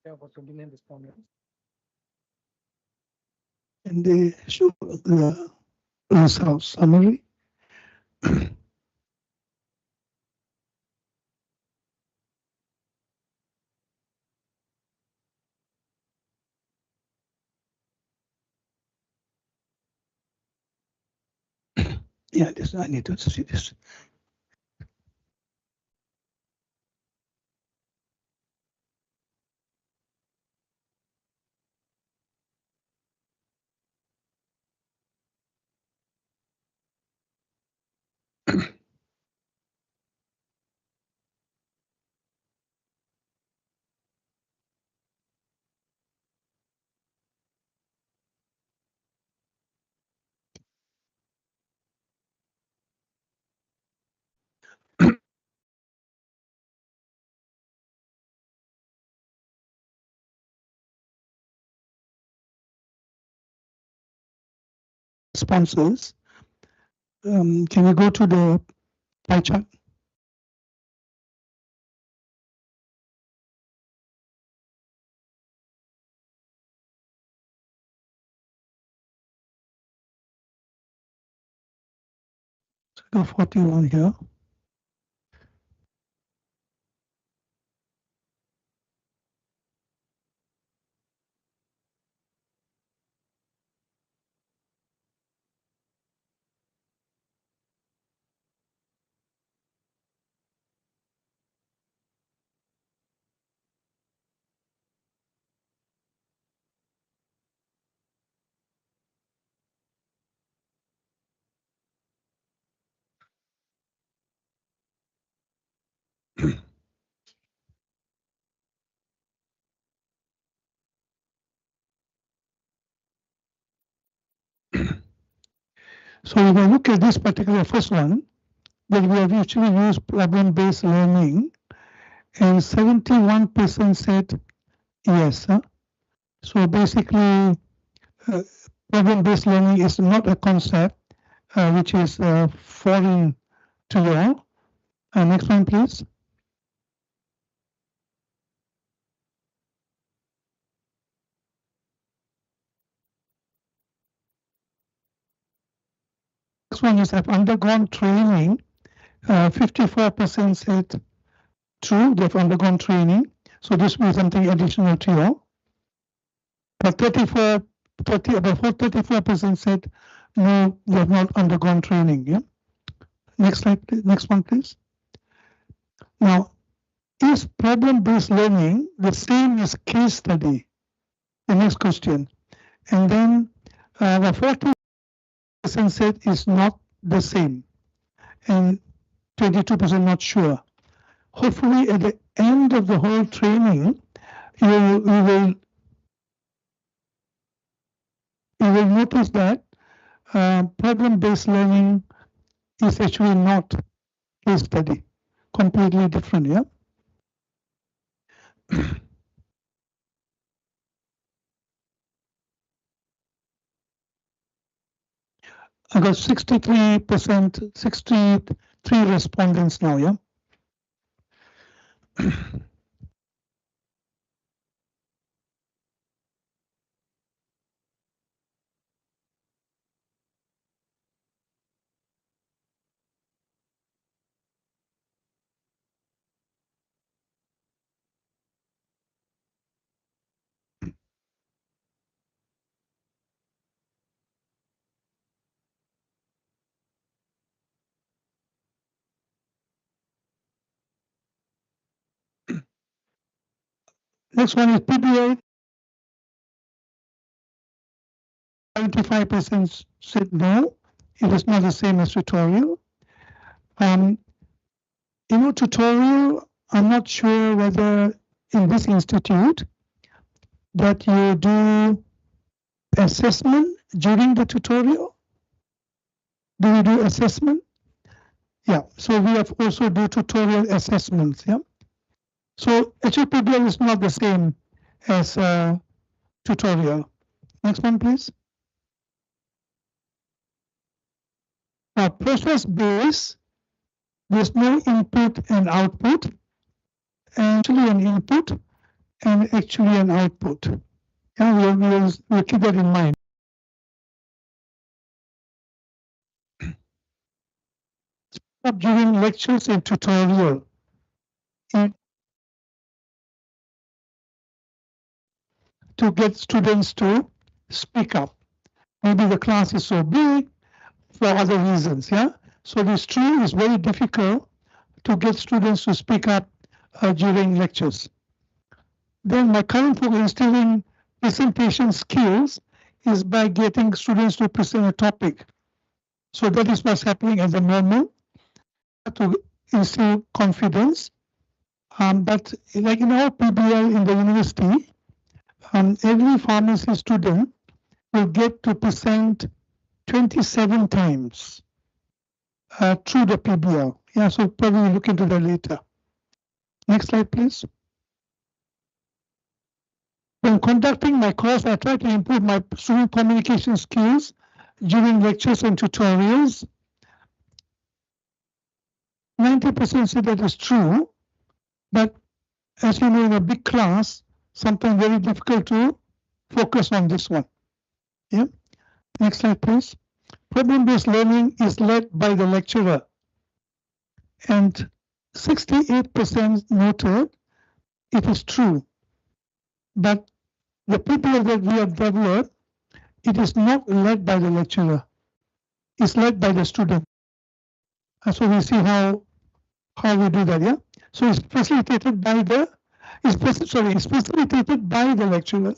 Yeah, what's the main respondents? And they show the results summary. Yeah, this I need to see this. Sponsors. Can you go to the pie chart? So go 41 here. So if I look at this particular first one, that we have actually used problem-based learning, and 71% said yes. So basically, problem-based learning is not a concept which is foreign to you all. Next one, please. Next one is I've undergone training. 54% said true, they've undergone training. So this will be something additional to you all. But 34% said no, they have not undergone training. Yeah. Next slide, please. Next one, please. Now, is problem-based learning the same as case study? The next question. And then the 40% said is not the same, and 22% not sure. Hopefully, at the end of the whole training, you will notice that problem-based learning is actually not case study, completely different. Yeah. I got 63%, 63 respondents now. Yeah. Next one is PBI. 95% said no, it is not the same as tutorial. Tutorial, I'm not sure whether in this institute that you do assessment during the tutorial. Do you do assessment? Yeah, so we have also do tutorial assessments. Yeah. So HLPBL is not the same as tutorial. Next one, please. Now, process base, there's no input and output. Actually, an input and actually an output. Yeah, we'll keep that in mind. During lectures and tutorial, to get students to speak up. Maybe the class is so big for other reasons, yeah? So it's true, it's very difficult to get students to speak up during lectures. Then my current focus on instilling presentation skills is by getting students to present a topic. So that is what's happening at the moment to instill confidence. But like in our PBL in the university, every pharmacy student will get to present 27 times through the PBL. Yeah, so probably look into that later. Next slide, please. When conducting my course, I try to improve my student communication skills during lectures and tutorials. 90% say that is true, but as you know, in a big class, sometimes very difficult to focus on this one. Yeah. Next slide, please. Problem-based learning is led by the lecturer, and 68% noted it is true, but the people that we have developed, it is not led by the lecturer, it's led by the student. So we see how we do that, yeah? So it's facilitated by the, it's facilitated by the lecturer.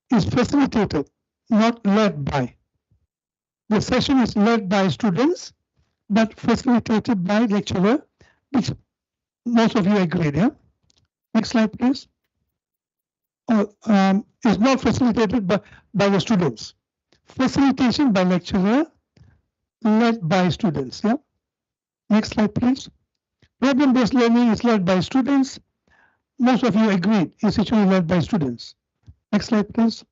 It's facilitated, not led by. The session is led by students, but facilitated by lecturer, which most of you agreed, yeah? Next slide, please. Is not facilitated by the students. Facilitation by lecturer, led by students, yeah? Next slide, please. Problem-based learning is led by students. Most of you agreed, it's actually led by students. Next slide, please.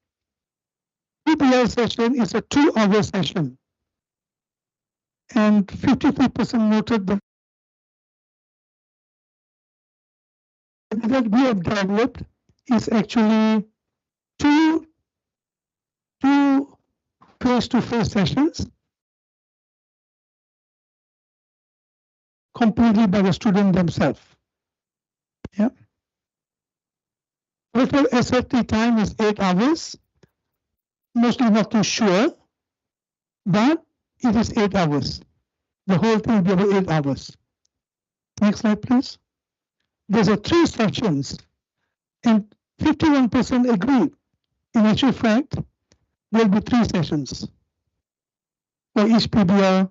PBL session is a 2-hour session, and 53% noted that we have developed is actually two face-to-face sessions completely by the student themselves. Yeah. Total SFT time is 8 hours. Mostly not too sure, but it is 8 hours. The whole thing will be about 8 hours. Next slide, please. There's a 3 sessions, and 51% agreed. In actual fact, there'll be 3 sessions for each PBL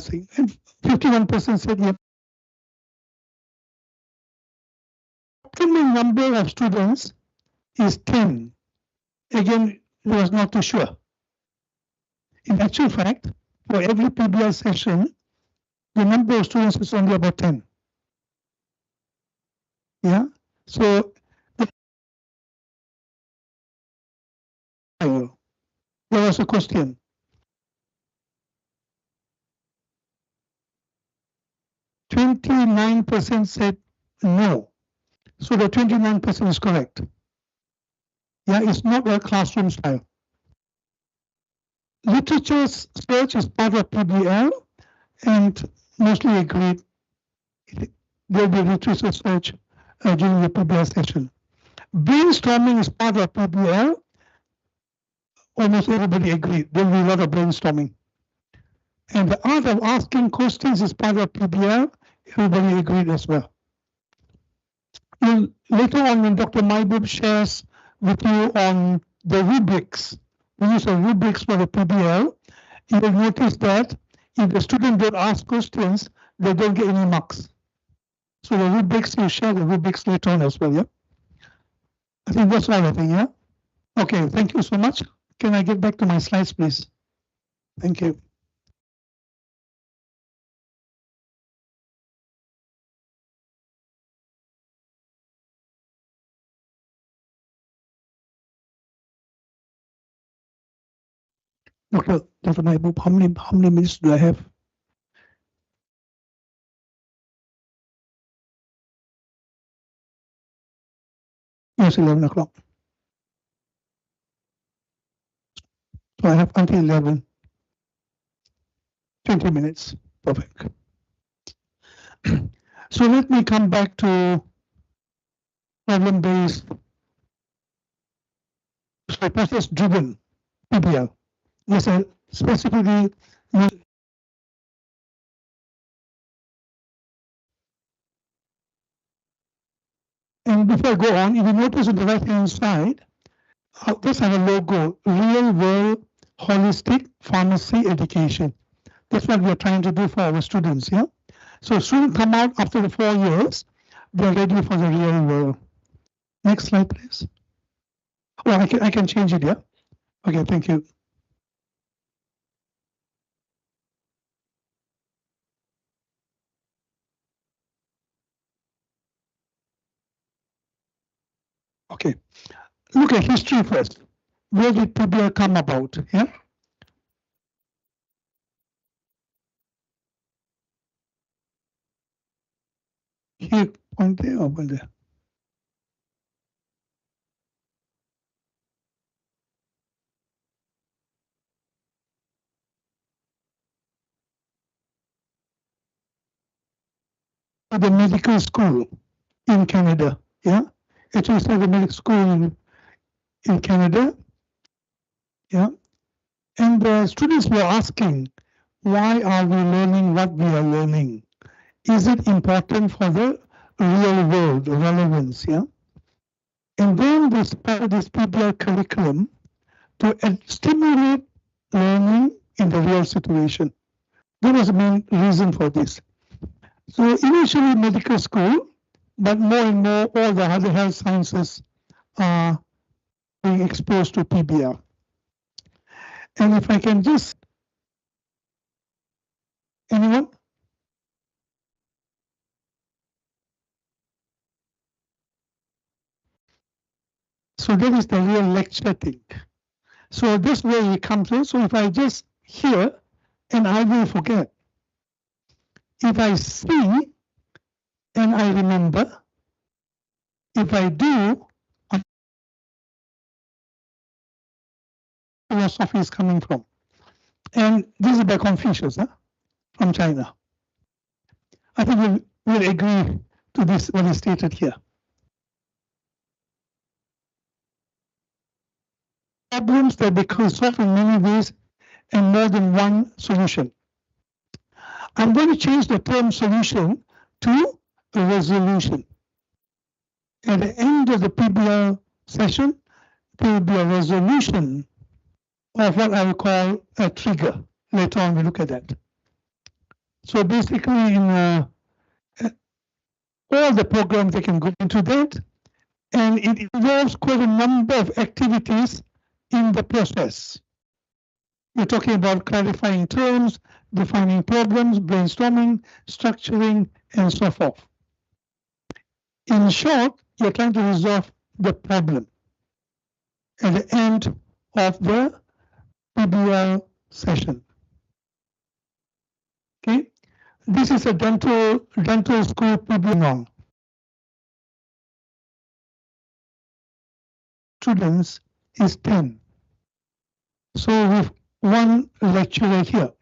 thing. And 51% said yes. Optimal number of students is 10. Again, it was not too sure. In actual fact, for every PBL session, the number of students is only about 10. Yeah, so there was a question. 29% said no. So the 29% is correct. Yeah, it's not a classroom style. Literature search is part of PBL, and mostly agreed there will be literature search during the PBL session. Brainstorming is part of PBL. Almost everybody agreed. There will be a lot of brainstorming. And the art of asking questions is part of PBL. Everybody agreed as well. And later on, when Dr. Maibub shares with you on the rubrics, we use a rubrics for the PBL, you will notice that if the student don't ask questions, they don't get any marks. So the rubrics, you share the rubrics later on as well, yeah? I think that's all I think, yeah? Okay, thank you so much. Can I get back to my slides, please? Thank you. Dr. Maibub, how many minutes do I have? almost 11 o'clock. So I have until 11. 20 minutes. Perfect. So let me come back to problem-based hypothesis-driven PBL. Yes, I specifically. And before I go on, if you notice on the right-hand side, this has a logo, Real World Holistic Pharmacy Education. That's what we're trying to do for our students, yeah? So students come out after the 4 years, they're ready for the real world. Next slide, please. Oh, I can change it, yeah? Okay, thank you. Okay, look at history first. Where did PBL come about, yeah? Here, one there, or one there. The medical school in Canada, yeah? It was the medical school in Canada, yeah? And the students were asking, why are we learning what we are learning? Is it important for the real world relevance, yeah? And then they started this PBL curriculum to stimulate learning in the real situation. That was the main reason for this. So initially medical school, but more and more all the other health sciences are being exposed to PBL. And if I can just, anyone? So that is the real lecture thing. So this way it comes in. So if I just hear, and I will forget. If I see, and I remember. If I do, philosophy is coming from. And this is by Confucius, from China. I think we'll agree to this, what is stated here. Problems that they can solve in many ways and more than one solution. I'm going to change the term solution to a resolution. At the end of the PBL session, there will be a resolution of what I will call a trigger. Later on, we look at that. So basically, in all the programs, they can go into that, and it involves quite a number of activities in the process. We're talking about clarifying terms, defining problems, brainstorming, structuring, and so forth. In short, you're trying to resolve the problem at the end of the PBL session. Okay, this is a dental school PBL. Students is 10. So with one lecturer here.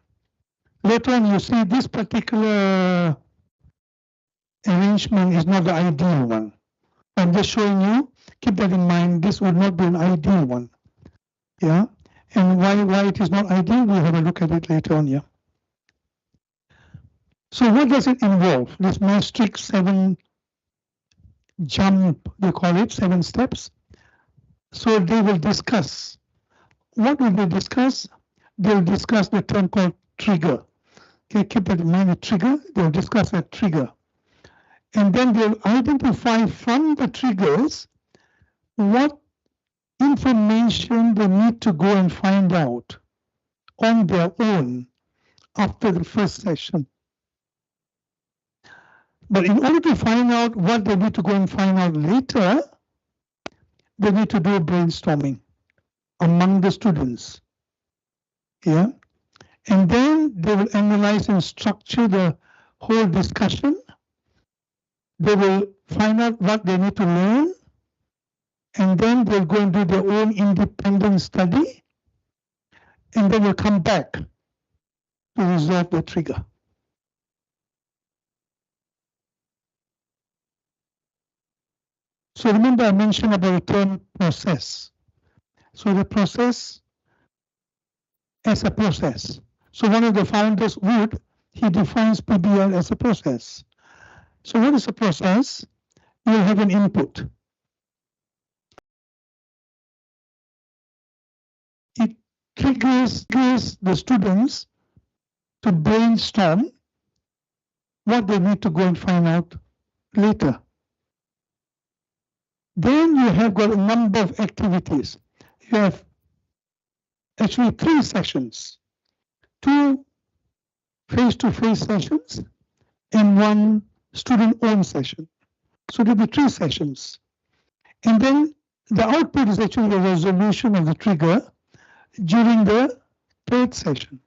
Later on, you see this particular arrangement is not the ideal one. I'm just showing you, keep that in mind, this would not be an ideal one. Yeah, and why it is not ideal, we'll have a look at it later on, yeah. So what does it involve? This matrix 7 jump, they call it, 7 steps. So they will discuss. What will they discuss? They'll discuss the term called trigger. Okay, keep that in mind, a trigger, they'll discuss a trigger. And then they'll identify from the triggers what information they need to go and find out on their own after the first session. But in order to find out what they need to go and find out later, they need to do brainstorming among the students. Yeah. And then they will analyze and structure the whole discussion. They will find out what they need to learn and then they'll go and do their own independent study, and then they'll come back to resolve the trigger. So remember I mentioned about the term process. So the process as a process. So one of the founders, Wood, he defines PBL as a process. So what is a process? You have an input. It triggers the students to brainstorm what they need to go and find out later. Then you have got a number of activities. You have actually 3 sessions, 2 face-to-face sessions and 1 student-owned session. So there'll be 3 sessions. And then the output is actually the resolution of the trigger during the 3rd session.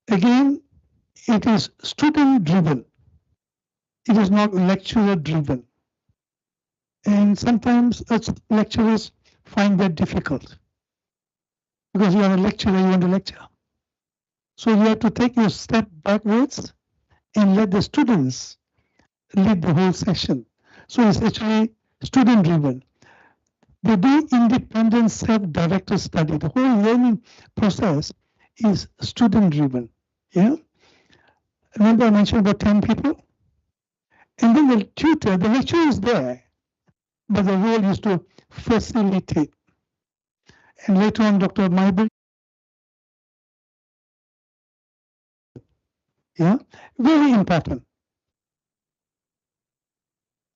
Again, it is student-driven. It is not lecturer-driven. And sometimes lecturers find that difficult because you are a lecturer, you want to lecture. So you have to take your step backwards and let the students lead the whole session. So it's actually student-driven. They do independent self-directed study. The whole learning process is student-driven. Yeah. Remember I mentioned about 10 people? And then the tutor, the lecturer is there, but the role is to facilitate. And later on, Dr. Maibel, yeah, very important.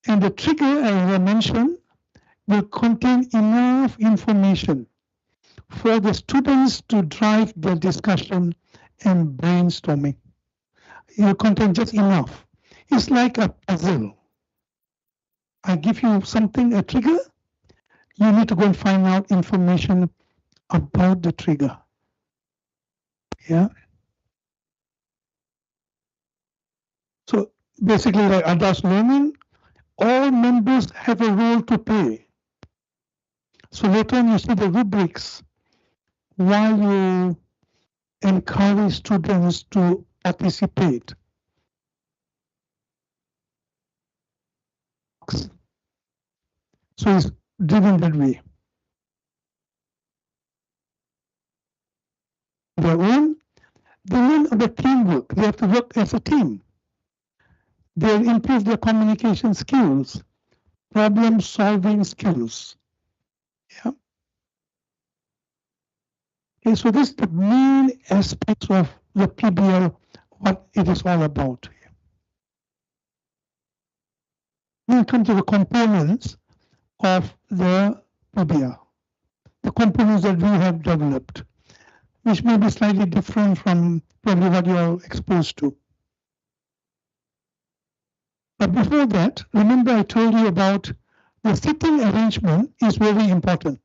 And the trigger, as I mentioned, will contain enough information for the students to drive their discussion and brainstorming. It will contain just enough. It's like a puzzle. I give you something, a trigger, you need to go and find out information about the trigger. Yeah. So basically, like adult learning, all members have a role to play. So later on, you see the rubrics while you encourage students to participate. So it's driven that way. Their own, they learn about teamwork. They have to work as a team. They'll improve their communication skills, problem-solving skills. Yeah. Okay, so this is the main aspects of the PBL, what it is all about. Now come to the components of the PBL, the components that we have developed, which may be slightly different from probably what you are exposed to. But before that, remember I told you about the sitting arrangement is very important.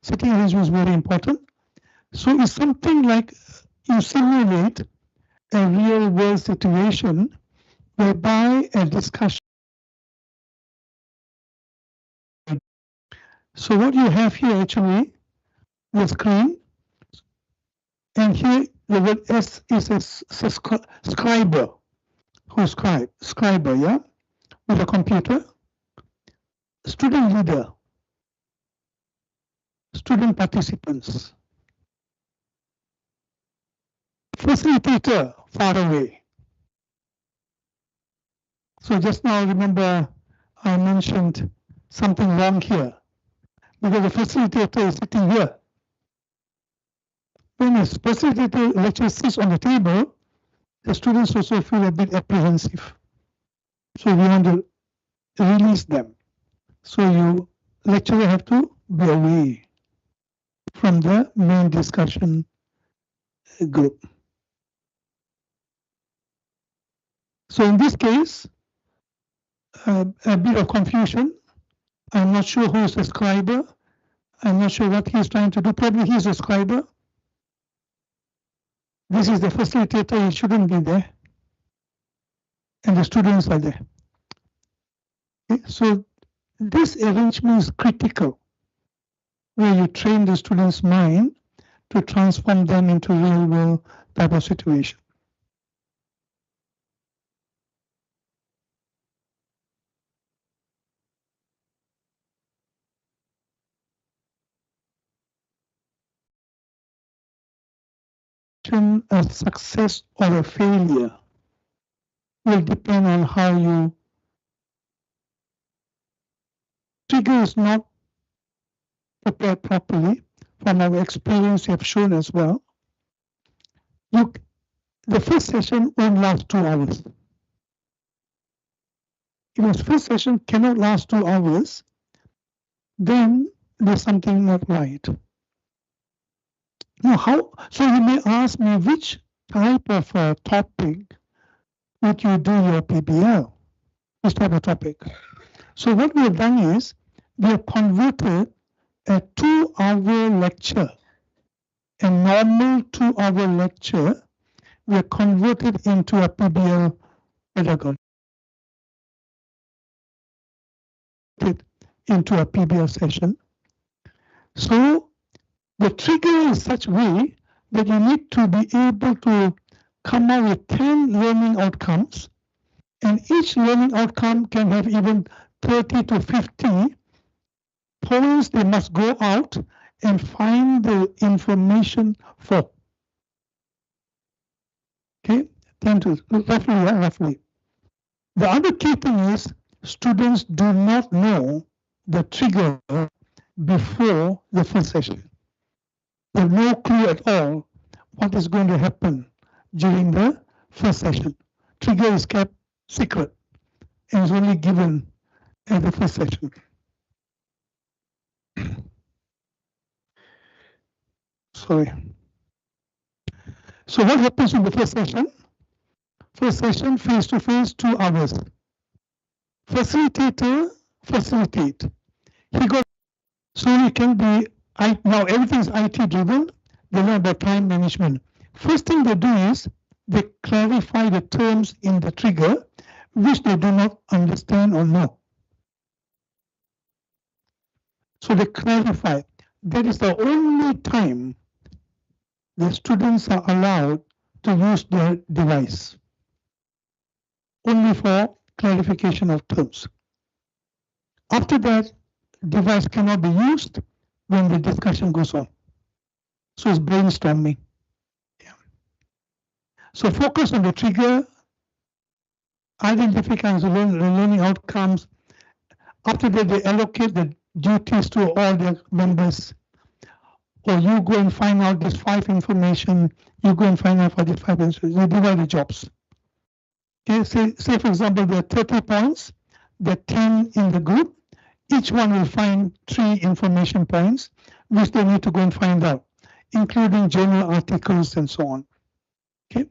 Sitting arrangement is very important. So it's something like you simulate a real world situation whereby a discussion. So what you have here actually, the screen, and here the word S is a scriber. Who's scriber, yeah, with a computer, student leader, student participants, facilitator far away. So just now, remember I mentioned something wrong here because the facilitator is sitting here. When a facilitator lecturer sits on the table, the students also feel a bit apprehensive. So we want to release them. So you lecturer have to be away from the main discussion group. So in this case, a bit of confusion. I'm not sure who is the scriber. I'm not sure what he's trying to do. Probably he's a scriber. This is the facilitator, he shouldn't be there. And the students are there. Okay? So this arrangement is critical, where you train the student's mind to transform them into real world type of situation. A success or a failure will depend on how you trigger is not prepared properly. From our experience, we have shown as well. The first session won't last 2 hours. If the first session cannot last 2 hours, then there's something not right. Now, so you may ask me, which type of topic would you do your PBL? Which type of topic? So what we have done is, we have converted a 2-hour lecture, a normal 2-hour lecture, we have converted into a PBL pedagogy. Into a PBL session. So the trigger is such a way that you need to be able to come up with 10 learning outcomes, and each learning outcome can have even 30 to 50 points they must go out and find the information for. Okay, 10 to roughly. The other key thing is students do not know the trigger before the full session. They have no clue at all what is going to happen during the first session. Trigger is kept secret and is only given at the first session. Sorry. So what happens in the first session? First session, face-to-face, 2 hours. Facilitator, facilitate. He got, so it can be, now everything is IT driven, they learn about time management. First thing they do is, they clarify the terms in the trigger, which they do not understand or know. So they clarify. That is the only time the students are allowed to use their device. Only for clarification of terms. After that, device cannot be used when the discussion goes on. So it's brainstorming. Yeah. So focus on the trigger, identify the learning outcomes. After that, they allocate the duties to all their members. Or you go and find out this 5 information, you go and find out for this 5 information. You divide the jobs. Okay, say for example, there are 30 points, there are 10 in the group. Each one will find 3 information points, which they need to go and find out, including journal articles and so on. Okay.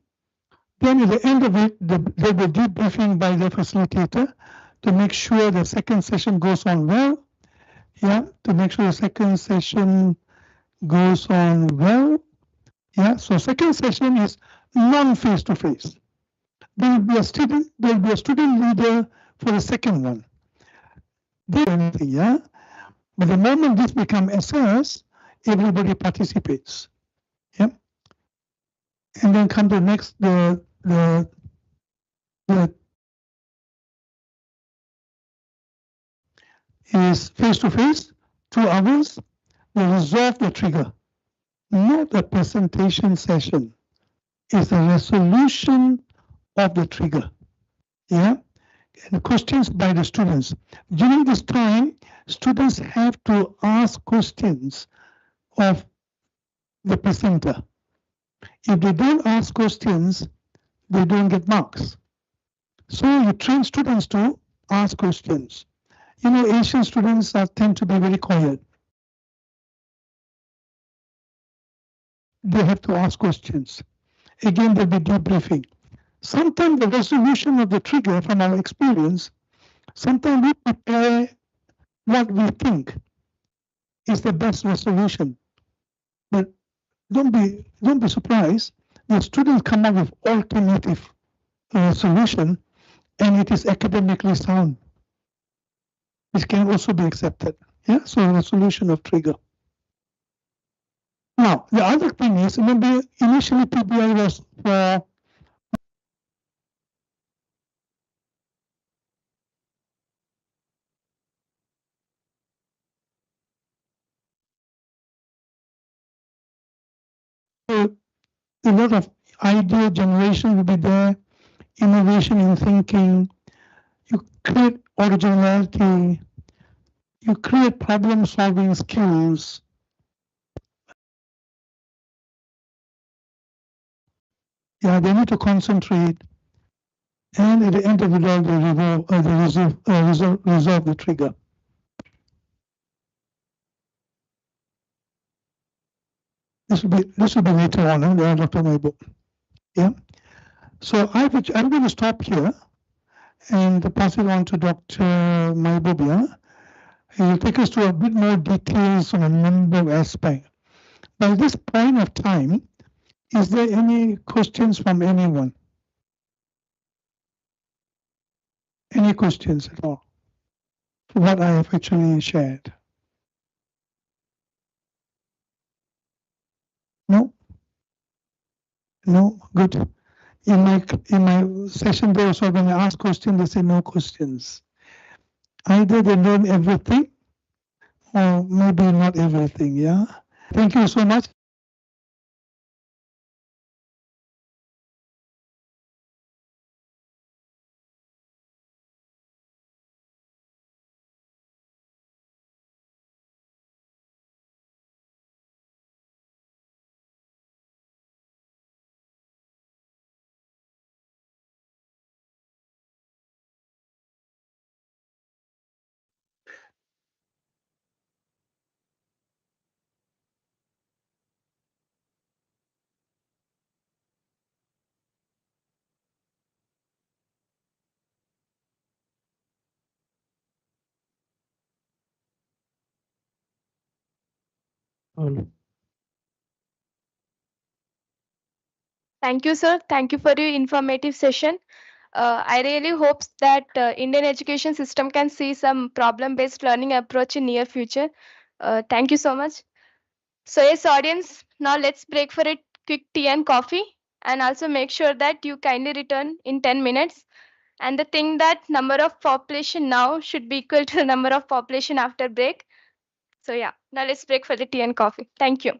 Then at the end of it, there will be debriefing by the facilitator to make sure the second session goes on well. Yeah, to make sure the second session goes on well. Yeah, so second session is non-face-to-face. There will be a student leader for the second one. Yeah, but the moment this becomes SS, everybody participates. Yeah, and then come to next the is face-to-face, 2 hours. They resolve the trigger, not a presentation session. It's a resolution of the trigger. Yeah, and questions by the students. During this time, students have to ask questions of the presenter. If they don't ask questions, they don't get marks. So you train students to ask questions. You know, Asian students tend to be very quiet. They have to ask questions. Again, there'll be debriefing. Sometimes the resolution of the trigger, from our experience, sometimes we prepare what we think is the best resolution. But don't be surprised. The students come up with alternative solution, and it is academically sound. which can also be accepted. Yeah, so resolution of trigger. Now, the other thing is, remember, initially PBI was for a lot of idea generation will be there, innovation in thinking, you create originality, you create problem solving skills. Yeah, they need to concentrate, and at the end of the day, they resolve the trigger. This will be later on in the end of my book. Yeah. So I'm going to stop here and pass it on to Dr. Mahbubia. He will take us to a bit more details on a number of aspects. By this point of time, is there any questions from anyone? Any questions at all? What I have actually shared? No? No? Good. In my session, they also when I ask questions, they say no questions. Either they learn everything or maybe not everything. Yeah. Thank you so much. Thank you, sir. Thank you for your informative session. I really hope that Indian education system can see some problem-based learning approach in near future. Thank you so much. So yes, audience, now let's break for a quick tea and coffee, and also make sure that you kindly return in 10 minutes. And the thing that number of population now should be equal to the number of population after break. So yeah, now let's break for the tea and coffee. Thank you.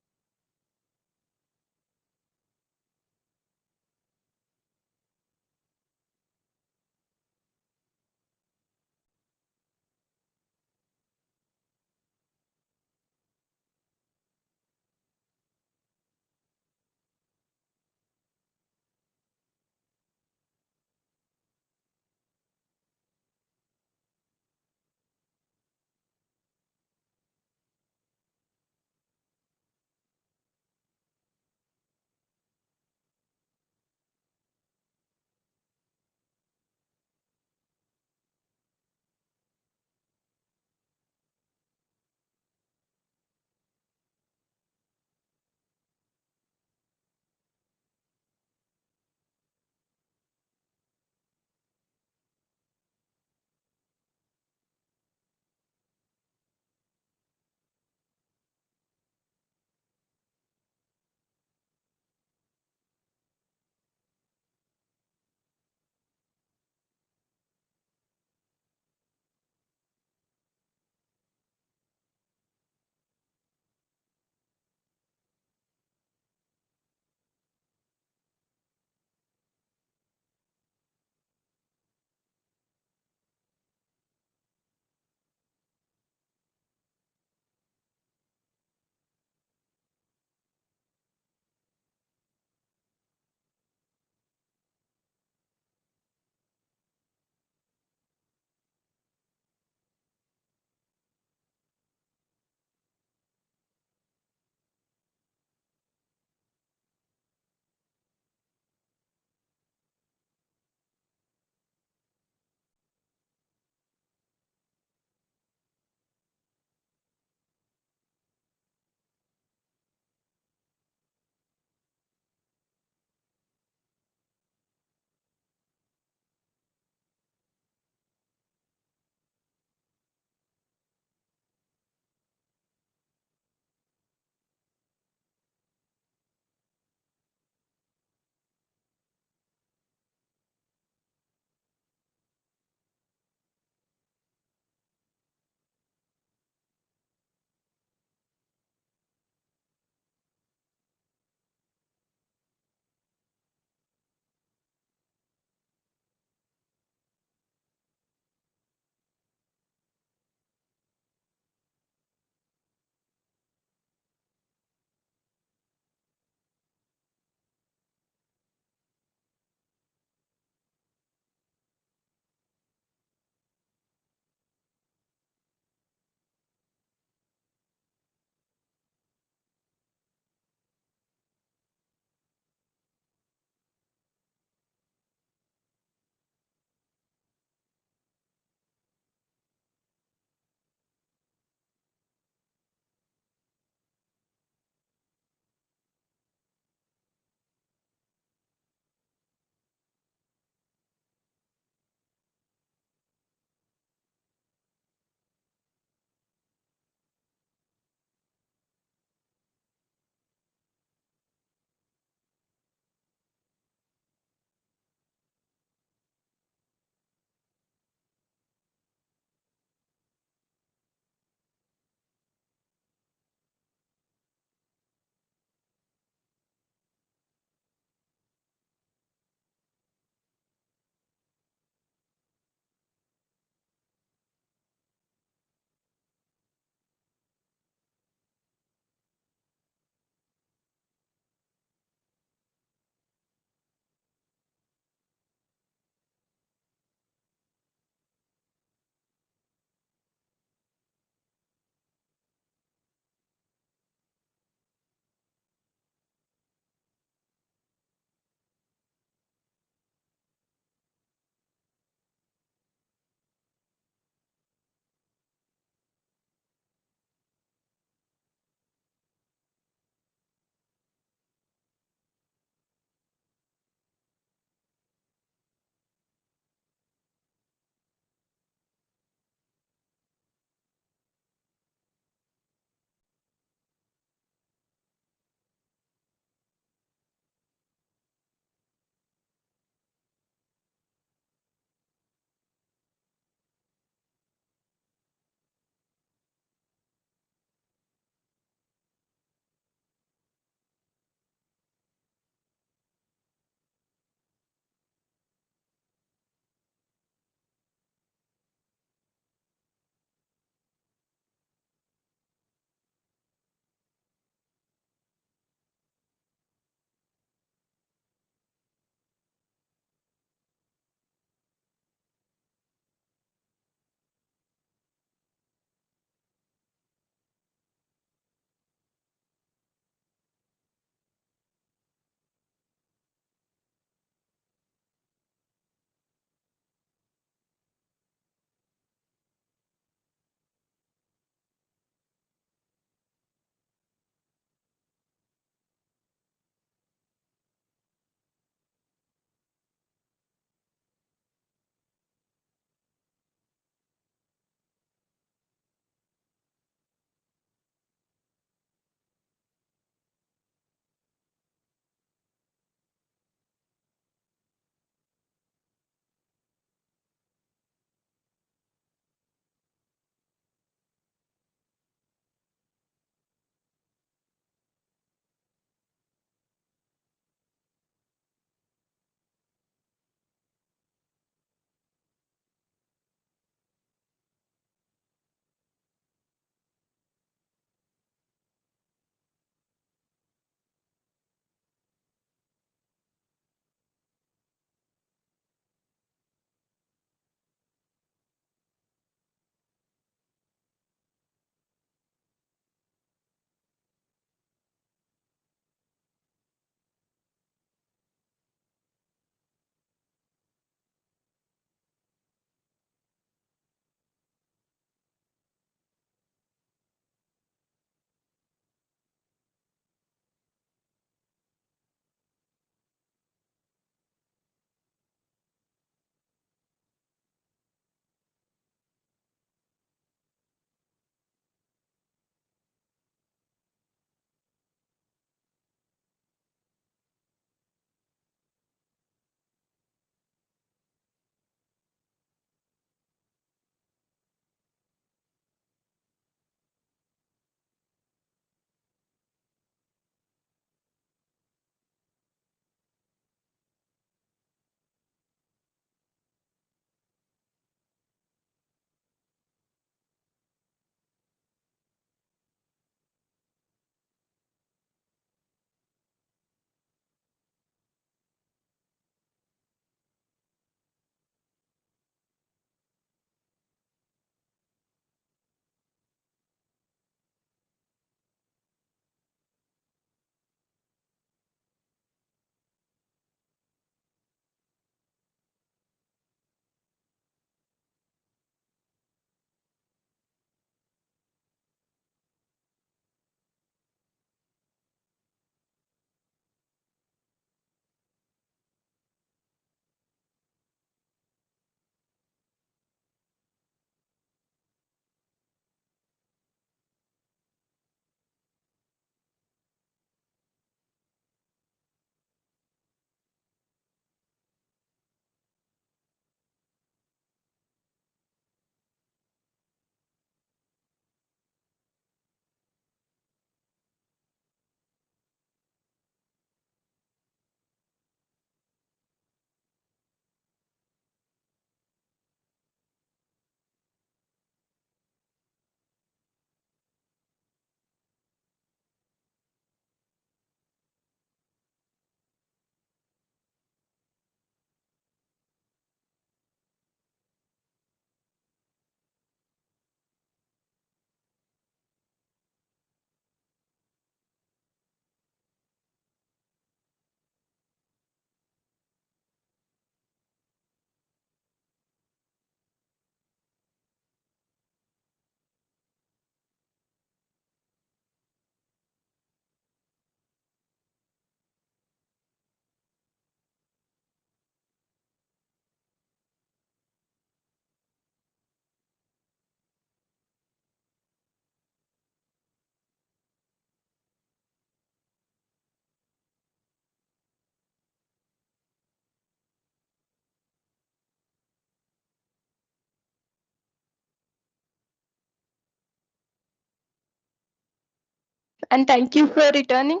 and thank you for returning.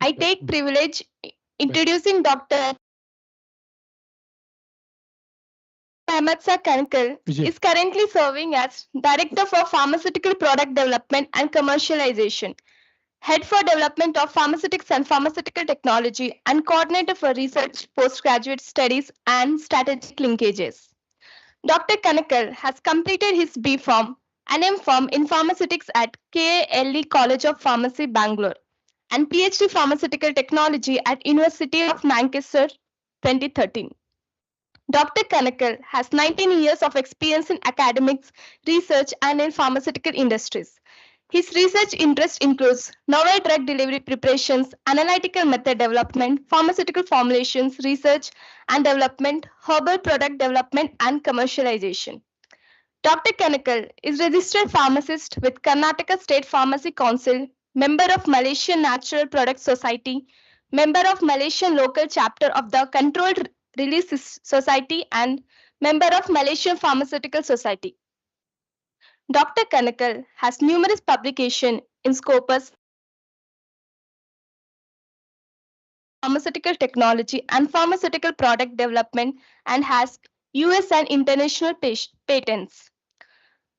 I take privilege introducing Dr. Ahmedsa Kankal is currently serving as Director for Pharmaceutical Product Development and Commercialization, Head for Development of Pharmaceutics and Pharmaceutical Technology, and Coordinator for Research, Postgraduate Studies, and Strategic Linkages. Dr. Kanakal has completed his B Pharm and M Pharm in Pharmaceutics at KLE College of Pharmacy, Bangalore, and PhD Pharmaceutical Technology at University of Manchester 2013. Dr. Kanakal has 19 years of experience in academics, research, and in pharmaceutical industries. His research interest includes novel drug delivery preparations, analytical method development, pharmaceutical formulations, research and development, herbal product development, and commercialization. Dr. Kanakal is registered pharmacist with Karnataka State Pharmacy Council, member of Malaysian Natural Product Society, member of Malaysian local chapter of the Controlled Release Society, and member of Malaysian Pharmaceutical Society. Dr. Kanakal has numerous publications in Scopus, pharmaceutical technology, and pharmaceutical product development, and has US and international patents.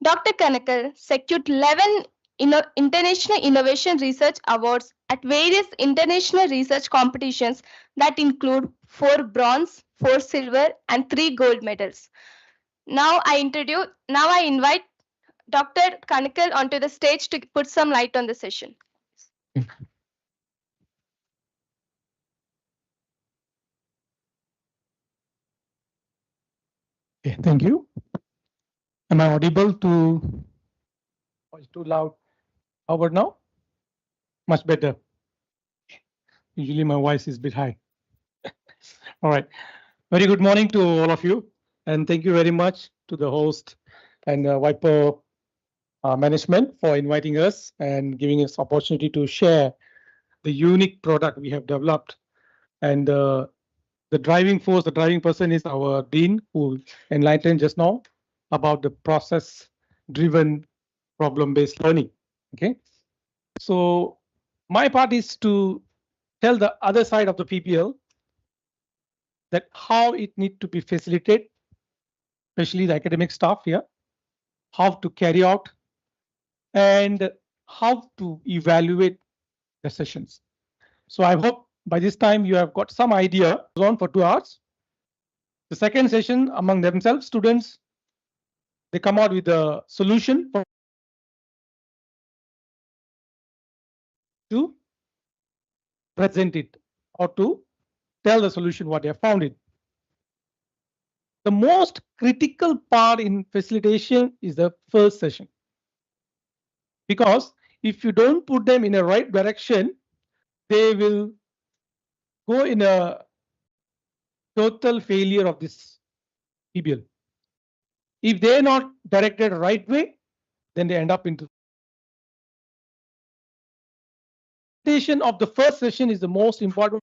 Dr. Kanakal secured 11 International Innovation Research Awards at various international research competitions that include 4 bronze, 4 silver, and 3 gold medals. Now I invite Dr. Kanakal onto the stage to put some light on the session. Okay, thank you. Am I audible to? Oh, it's too loud. How about now? Much better. Usually my voice is a bit high. All right. Very good morning to all of you, and thank you very much to the host and VIPER management for inviting us and giving us opportunity to share the unique product we have developed. And the driving force, the driving person is our dean, who enlightened just now about the process-driven problem-based learning. Okay, so my part is to tell the other side of the PPL that how it need to be facilitated, especially the academic staff here, how to carry out, and how to evaluate the sessions. So I hope by this time you have got some idea. On for 2 hours. The second session among themselves, students, they come out with a solution to present it or to tell the solution what they have found it. The most critical part in facilitation is the first session, because if you don't put them in a right direction, they will go in a total failure of this PBL. If they're not directed right way, then they end up into of the first session is the most important.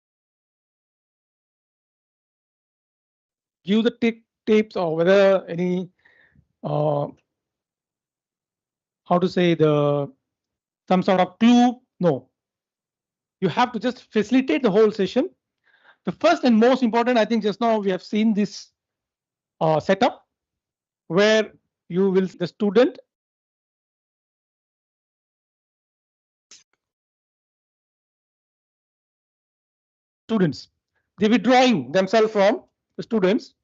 Give the tips or whether any how to say some sort of clue. No, you have to just facilitate the whole session. The first and most important, I think just now we have seen this setup where you will the student students, they withdrawing themselves from the students,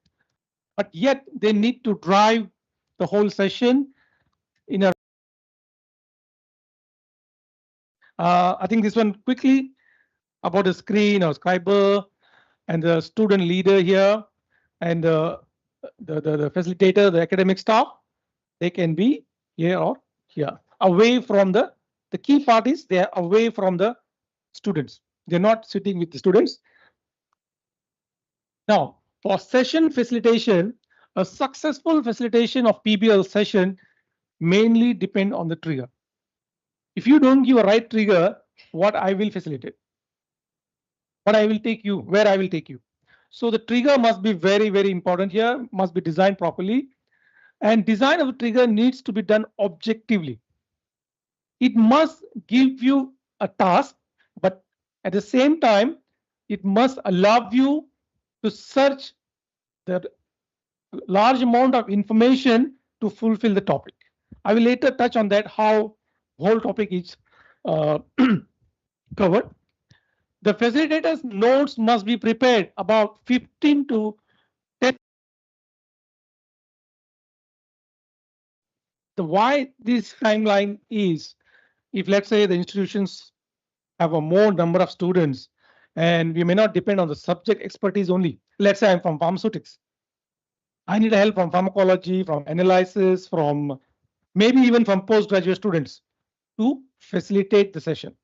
but yet they need to drive the whole session in a I think this one quickly about the screen or scriber and the student leader here and the facilitator, the academic staff, they can be here or here, away from the key part is they are away from the students. They're not sitting with the students. Now, for session facilitation, a successful facilitation of PBL session mainly depend on the trigger. If you don't give a right trigger, what I will facilitate, what I will take you, where I will take you. So the trigger must be very, very important here, must be designed properly. And design of a trigger needs to be done objectively. It must give you a task, but at the same time, it must allow you to search the large amount of information to fulfill the topic. I will later touch on that, how whole topic is uh, covered. The facilitator's notes must be prepared about 15 to 10. The why this timeline is, if let's say the institutions have a more number of students and we may not depend on the subject expertise only. Let's say I'm from pharmaceutics. I need help from pharmacology, from analysis, from maybe even from postgraduate students to facilitate the session.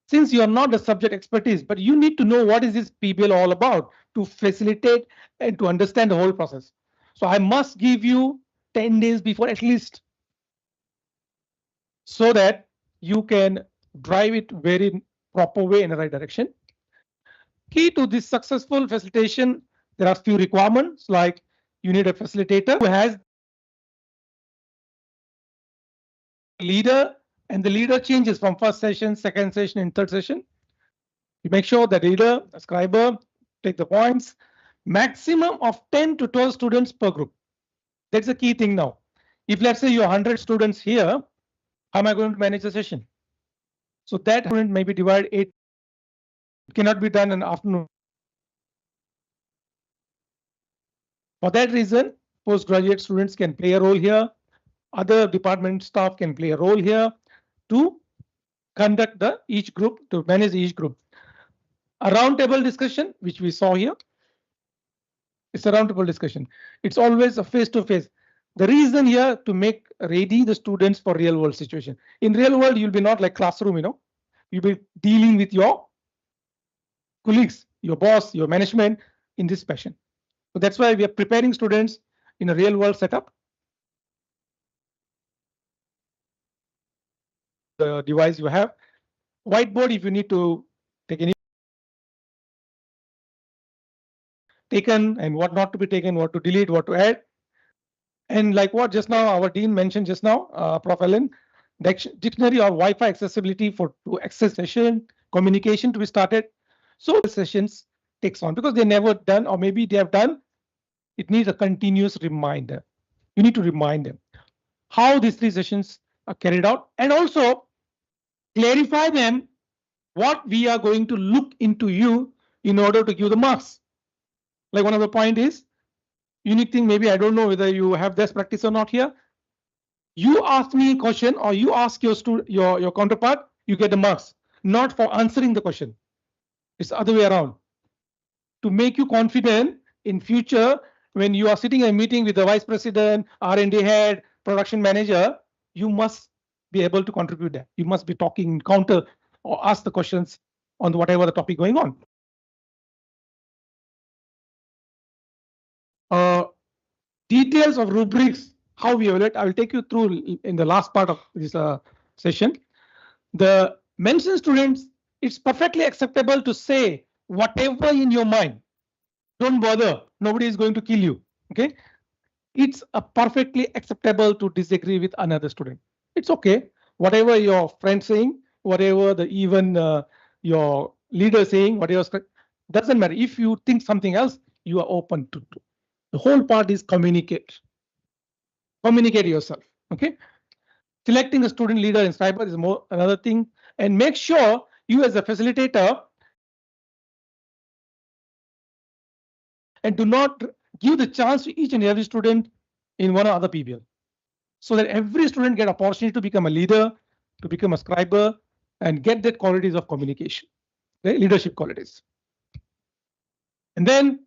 Since you are not the subject expertise, but you need to know what is this PBL all about to facilitate and to understand the whole process. So I must give you 10 days before at least, so that you can drive it very proper way in the right direction. Key to this successful facilitation, there are few requirements, like you need a facilitator who has leader, and the leader changes from first session, second session, and third session. You make sure the leader, the scriber, take the points. Maximum of 10 to 12 students per group. That's the key thing now. If let's say you have 100 students here, how am I going to manage the session? So that student may be divided 8. It cannot be done in the afternoon. For that reason, postgraduate students can play a role here. Other department staff can play a role here to conduct the each group, to manage each group. A roundtable discussion, which we saw here. It's a roundtable discussion. It's always a face-to-face. The reason here to make ready the students for real world situation. In real world, you'll be not like classroom, you'll be dealing with your colleagues, your boss, your management in this fashion. So that's why we are preparing students in a real world setup. The device you have, whiteboard if you need to take any taken and what not to be taken, what to delete, what to add. And like what just now our dean mentioned just now, Prof. Ellen, dictionary or Wi-Fi accessibility for to access session, communication to be started. So sessions takes on because they never done, or maybe they have done. It needs a continuous reminder. You need to remind them how these 3 sessions are carried out, and also clarify them what we are going to look into you in order to give the marks. Like one of the point is unique thing. Maybe I don't know whether you have this practice or not here. You ask me a question or you ask your your counterpart, you get the marks, not for answering the question. It's the other way around. To make you confident in future, when you are sitting in a meeting with the vice president, R&D head, production manager, you must be able to contribute that. You must be talking counter or ask the questions on whatever the topic going on. Details of rubrics, how we evaluate, I will take you through in the last part of this session. The mentioned students, it's perfectly acceptable to say whatever in your mind. Don't bother, nobody is going to kill you. Okay, it's a perfectly acceptable to disagree with another student. It's okay, whatever your friend saying, whatever the even your leader saying, whatever, doesn't matter. If you think something else, you are open to do. The whole part is communicate. Communicate yourself. Okay. Selecting a student leader in cyber is more another thing, and make sure you as a facilitator and do not give the chance to each and every student in one or other PBL, so that every student get opportunity to become a leader, to become a scriber, and get that qualities of communication, the leadership qualities. And then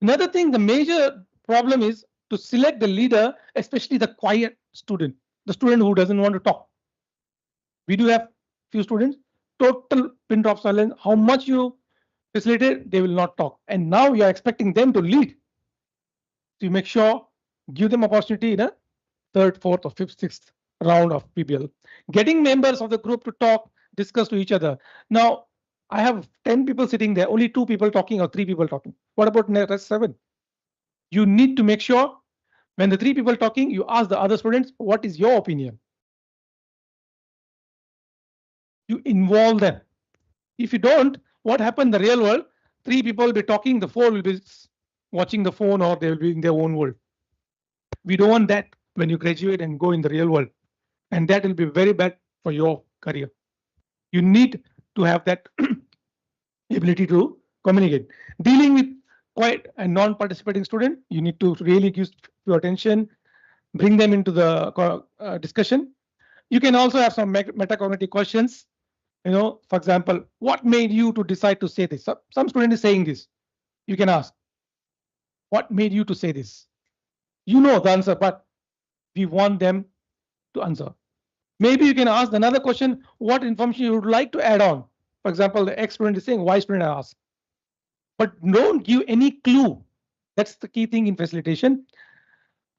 another thing, the major problem is to select the leader, especially the quiet student, the student who doesn't want to talk. We do have few students, total pin drop silence. How much you facilitate, they will not talk. And now you are expecting them to lead. So you make sure, give them opportunity in a third, fourth, or fifth, sixth round of PBL. Getting members of the group to talk, discuss to each other. Now, I have 10 people sitting there, only 2 people talking or 3 people talking. What about the rest 7? You need to make sure when the 3 people talking, you ask the other students, what is your opinion? You involve them. If you don't, what happened in the real world? Three people will be talking, the four will be watching the phone, or they will be in their own world. We don't want that when you graduate and go in the real world, and that will be very bad for your career. You need to have that ability to communicate. Dealing with quiet and non-participating student, you need to really give your attention, bring them into the discussion. You can also have some metacognitive questions. For example, what made you to decide to say this? Some student is saying this. You can ask, what made you to say this? You know the answer, but we want them to answer. Maybe you can ask another question, what information you would like to add on. For example, the X student is saying, Y student ask. But don't give any clue. That's the key thing in facilitation.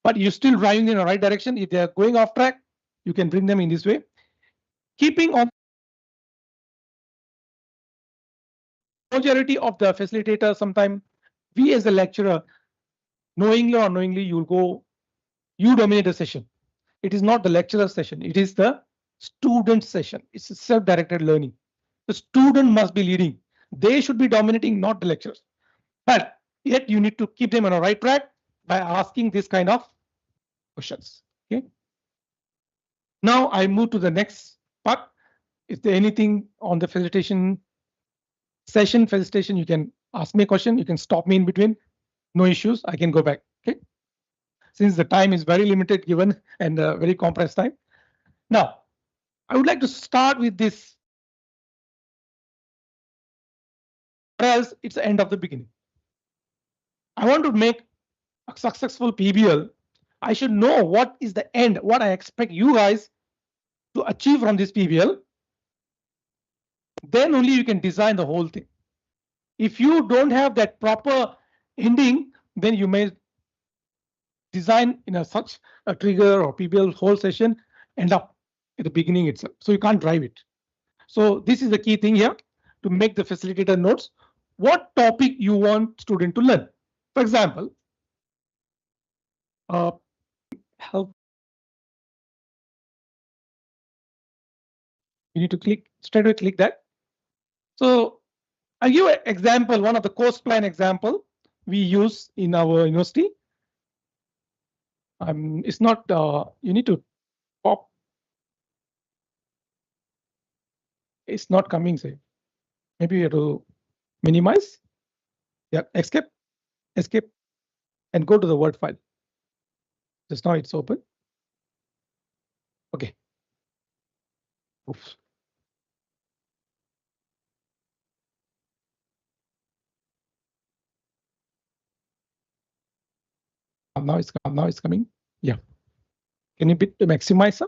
But you're still driving in the right direction. If they're going off track, you can bring them in this way. Keeping on majority of the facilitator, sometime we as a lecturer, knowingly or unknowingly, you dominate the session. It is not the lecturer session, it is the student session. It's a self-directed learning. The student must be leading. They should be dominating, not the lecturers. But yet you need to keep them on a right track by asking this kind of questions. Okay. Now I move to the next part. Is there anything on the facilitation session, you can ask me a question. You can stop me in between. No issues. I can go back. Okay. Since the time is very limited given and very compressed time. Now, I would like to start with this. Or else it's the end of the beginning. I want to make a successful PBL. I should know what is the end, what I expect you guys to achieve from this PBL. Then only you can design the whole thing. If you don't have that proper ending, then you may design in such a trigger or PBL whole session end up at the beginning itself. So you can't drive it. So this is the key thing here to make the facilitator notes what topic you want student to learn. For example, help. You need to straight away click that. So I'll give an example, one of the course plan example we use in our university. It's not, you need to pop. It's not coming, say. Maybe you have to minimize. Yeah, escape, and go to the Word file. Just now it's open. Okay. Oops. Now it's coming. Yeah. Can you bit to maximize, sir?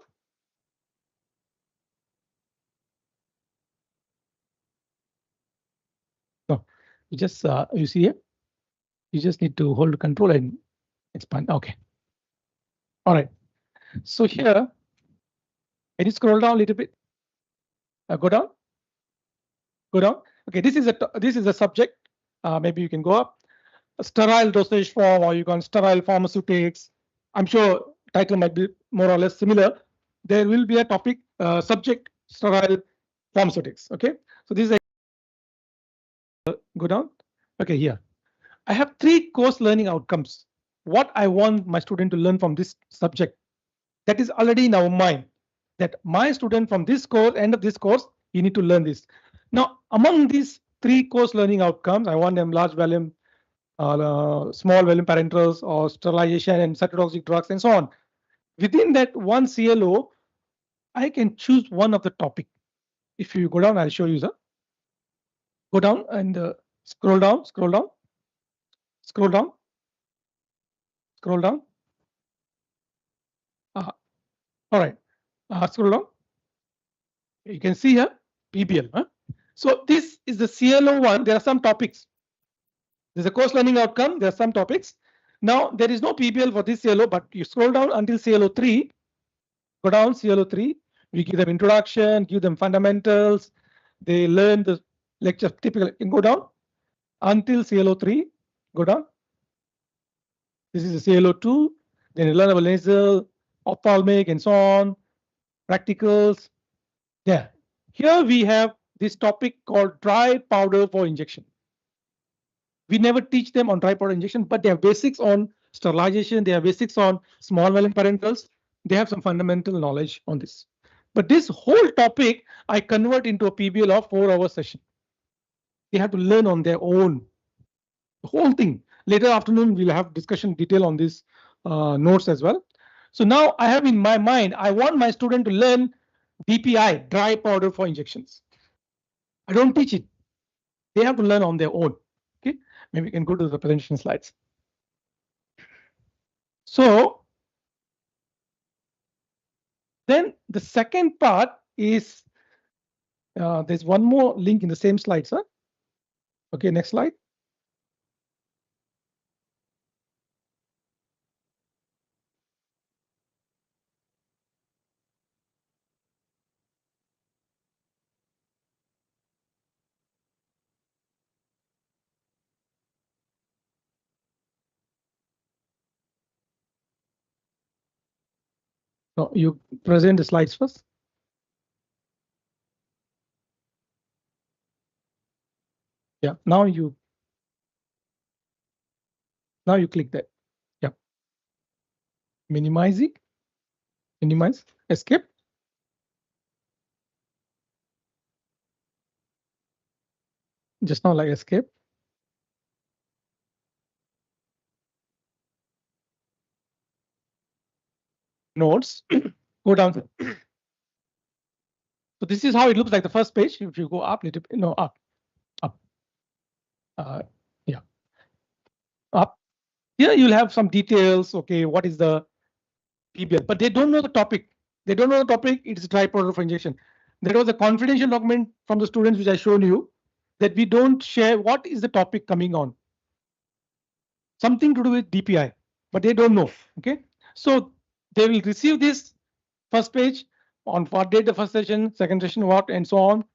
No, you just you see here. You just need to hold control and expand. Okay. All right. So here, can you scroll down a little bit? Go down. Go down. Okay. This is a subject. Maybe you can go up. A sterile dosage form, or you can sterile pharmaceutics. I'm sure title might be more or less similar. There will be a topic subject sterile pharmaceutics. Okay. So this is go down. Okay. Here I have 3 course learning outcomes. What I want my student to learn from this subject, that is already in our mind, that my student from this course, end of this course, you need to learn this. Now, among these 3 course learning outcomes, I want them large volume, small volume parenterals, or sterilization and cytotoxic drugs, and so on. Within that one CLO, I can choose one of the topic. If you go down, I'll show you, sir. Go down and scroll down, scroll down, scroll down, scroll down. All right, scroll down. You can see here PBL. So this is the CLO one. There are some topics. There's a course learning outcome. There are some topics. Now there is no PBL for this CLO, but you scroll down until CLO 3. Go down CLO 3. We give them introduction, give them fundamentals. They learn the lecture typical. Go down until CLO 3. Go down. This is the CLO 2. Then you learn about nasal, ophthalmic, and so on. Practicals. Yeah. Here we have this topic called dry powder for injection. We never teach them on dry powder injection, but they have basics on sterilization. They have basics on small volume parenterals. They have some fundamental knowledge on this. But this whole topic I convert into a PBL of 4-hour session. They have to learn on their own. The whole thing. Later afternoon, we'll have discussion detail on these notes as well. So now I have in my mind, I want my student to learn DPI, dry powder for injections. I don't teach it. They have to learn on their own. Okay, maybe we can go to the presentation slides. So then the second part is there's one more link in the same slide, sir. Okay, next slide. No, you present the slides first. Yeah, now you click that. Yeah, minimize it, minimize, escape. Just now like escape. Notes, go down. So this is how it looks like the first page. If you go up, little bit, no, up. Yeah, up. Here you'll have some details. Okay, what is the PBL? But they don't know the topic. They don't know the topic. It's dry powder for injection. There was a confidential document from the students which I showed you that we don't share what is the topic coming on. Something to do with DPI, but they don't know. Okay, so they will receive this first page on what date the first session, second session, what, and so on.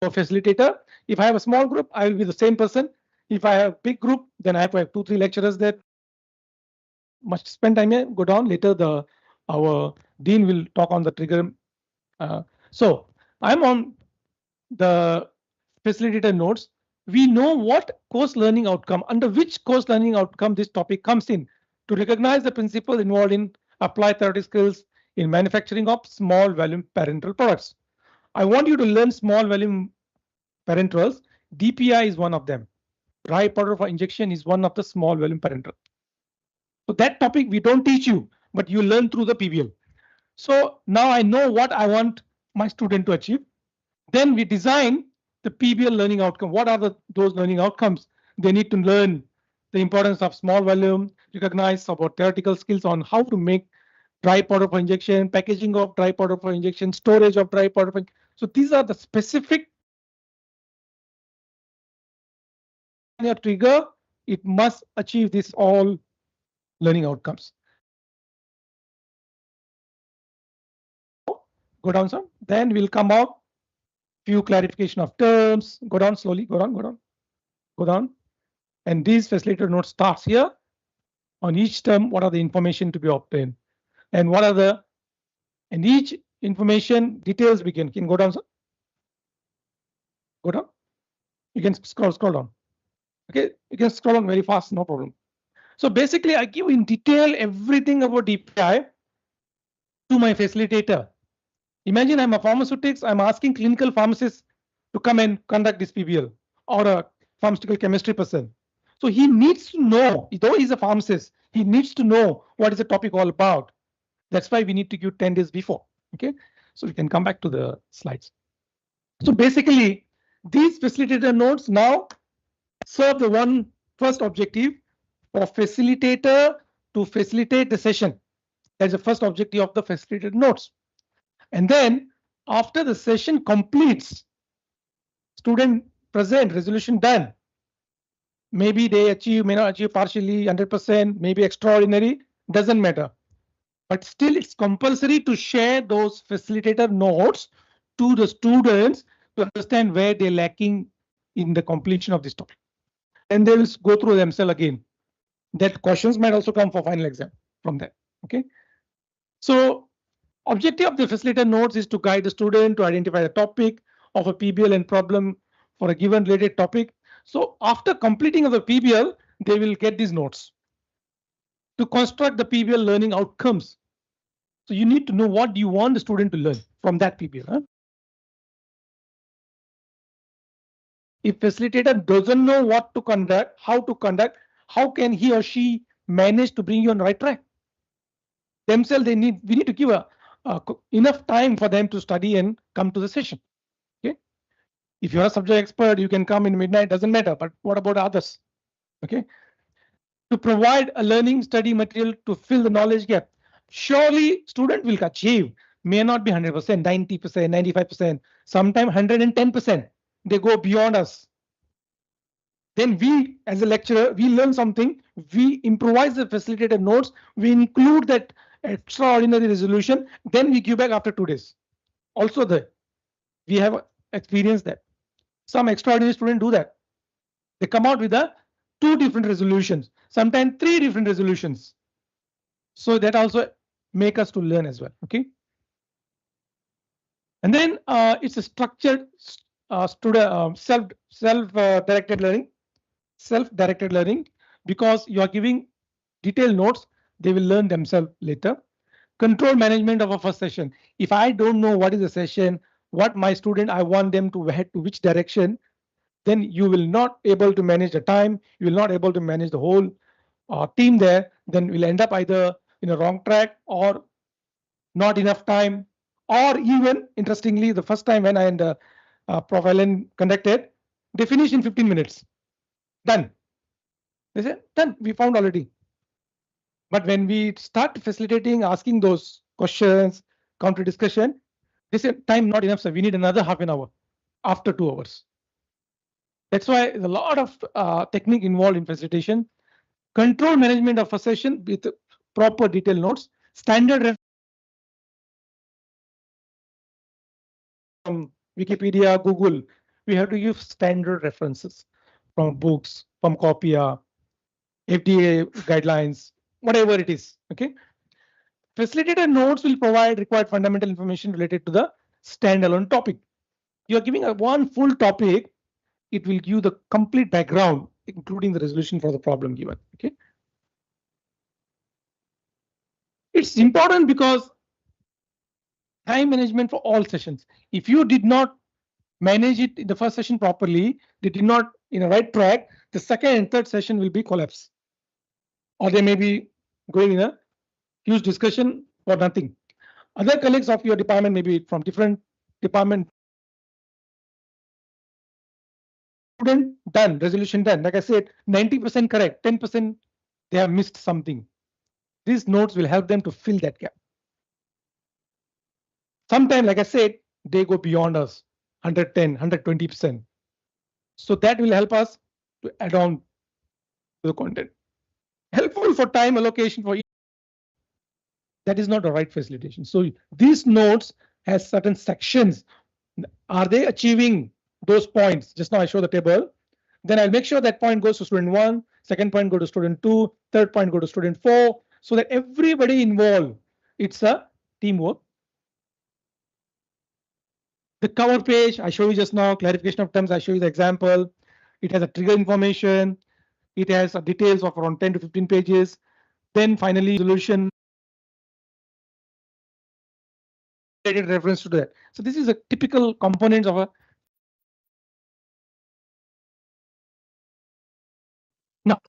For facilitator, if I have a small group, I will be the same person. If I have big group, then I have to have 2-3 lecturers that must spend time here. Go down later. Our dean will talk on the trigger. So I'm on the facilitator notes. We know what course learning outcome, under which course learning outcome this topic comes in, to recognize the principle involved in applied theoretic skills in manufacturing of small volume parenteral products. I want you to learn small volume parenterals. DPI is one of them. Dry powder for injection is one of the small volume parenteral. So that topic we don't teach you, but you learn through the PBL. So now I know what I want my student to achieve. Then we design the PBL learning outcome. What are those learning outcomes? They need to learn the importance of small volume, recognize about theoretical skills on how to make dry powder for injection, packaging of dry powder for injection, storage of dry powder for. So these are the specific your trigger. It must achieve this all learning outcomes. Go down some. Then we'll come out. Few clarification of terms. Go down slowly. Go down. Go down. Go down. And these facilitator notes starts here. On each term, what are the information to be obtained, and what are the, and each information details we can go down. Sir. Go down. You can scroll down. Okay, you can scroll on very fast, no problem. So basically, I give in detail everything about DPI to my facilitator. Imagine I'm a pharmaceutics, I'm asking clinical pharmacists to come and conduct this PBL, or a pharmaceutical chemistry person. So he needs to know, though he's a pharmacist, he needs to know what is the topic all about. That's why we need to give 10 days before. Okay, so we can come back to the slides. So basically, these facilitator notes now serve the one first objective for facilitator to facilitate the session. That's the first objective of the facilitated notes. And then after the session completes, student present, resolution done. Maybe they achieve, may not achieve partially, 100%, maybe extraordinary, doesn't matter. But still it's compulsory to share those facilitator notes to the students to understand where they're lacking in the completion of this topic. And they will go through themselves again. That questions might also come for final exam from that. Okay. So Objective of the facilitator notes is to guide the student to identify the topic of a PBL and problem for a given related topic. So after completing of the PBL, they will get these notes to construct the PBL learning outcomes. So you need to know what you want the student to learn from that PBL. If facilitator doesn't know what to conduct, how can he or she manage to bring you on the right track? Themselves, we need to give enough time for them to study and come to the session. Okay. If you're a subject expert, you can come in midnight, doesn't matter. But what about others? Okay. To provide a learning study material to fill the knowledge gap. Surely student will achieve, may not be 100%, 90%, 95%, sometimes 110%. They go beyond us. Then we, as a lecturer, we learn something, we improvise the facilitated notes, we include that extraordinary resolution, then we give back after 2 days. Also we have experienced that. Some extraordinary students do that. They come out with 2 different resolutions, sometimes 3 different resolutions. So that also make us to learn as well. Okay. And then it's a structured student self-directed learning. Self-directed learning, because you are giving detailed notes, they will learn themselves later. Control management of a first session. If I don't know what is the session, what my student, I want them to head to which direction, then you will not able to manage the time. You will not able to manage the whole team there. Then we'll end up either in a wrong track or not enough time, or even interestingly, the first time when I and Prof. Allen conducted, they finish in 15 minutes. Done. They said, done, we found already. But when we start facilitating, asking those questions, counter discussion, they said, time not enough, sir. We need another half an hour after 2 hours. That's why there's a lot of technique involved in facilitation. Control management of a session with proper detailed notes, standard from Wikipedia, Google. We have to use standard references from books, from Copia, FDA guidelines, whatever it is. Okay. Facilitator notes will provide required fundamental information related to the standalone topic. You are giving one full topic, it will give the complete background, including the resolution for the problem given. Okay. It's important because time management for all sessions. If you did not manage it in the first session properly, they did not in a right track, the second and third session will be collapse. Or they may be going in a huge discussion for nothing. Other colleagues of your department, maybe from different department, student done, resolution done. Like I said, 90% correct, 10% they have missed something. These notes will help them to fill that gap. Sometimes, like I said, they go beyond us, 110, 120%. So that will help us to add on to the content. Helpful for time allocation for each. That is not the right facilitation. So these notes has certain sections. Are they achieving those points? Just now I show the table. Then I'll make sure that point goes to student 1, second point go to student 2, third point go to student 4, so that everybody involved, it's a teamwork. The cover page I show you just now, clarification of terms, I show you the example. It has a trigger information. It has details of around 10 to 15 pages. Then finally, resolution reference to that. So this is a typical components of a. Now,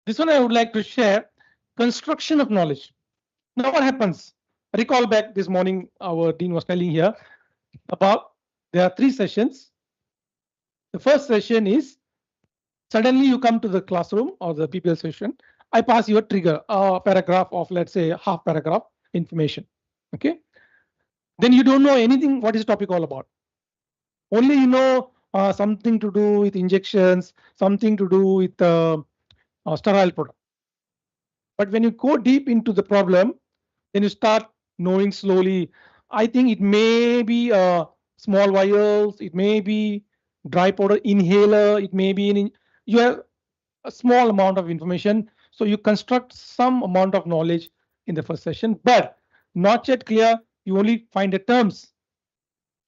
this one I would like to share, construction of knowledge. Now what happens? Recall back this morning, our dean was telling here about there are 3 sessions. The first session is suddenly you come to the classroom or the PPL session. I pass you a trigger, a paragraph of, let's say, half paragraph information. Okay. Then you don't know anything. What is the topic all about? Only you know something to do with injections, something to do with sterile product. But when you go deep into the problem, then you start knowing slowly. I think it may be small vials, it may be dry powder inhaler, it may be you have a small amount of information. So you construct some amount of knowledge in the first session, but not yet clear. You only find the terms.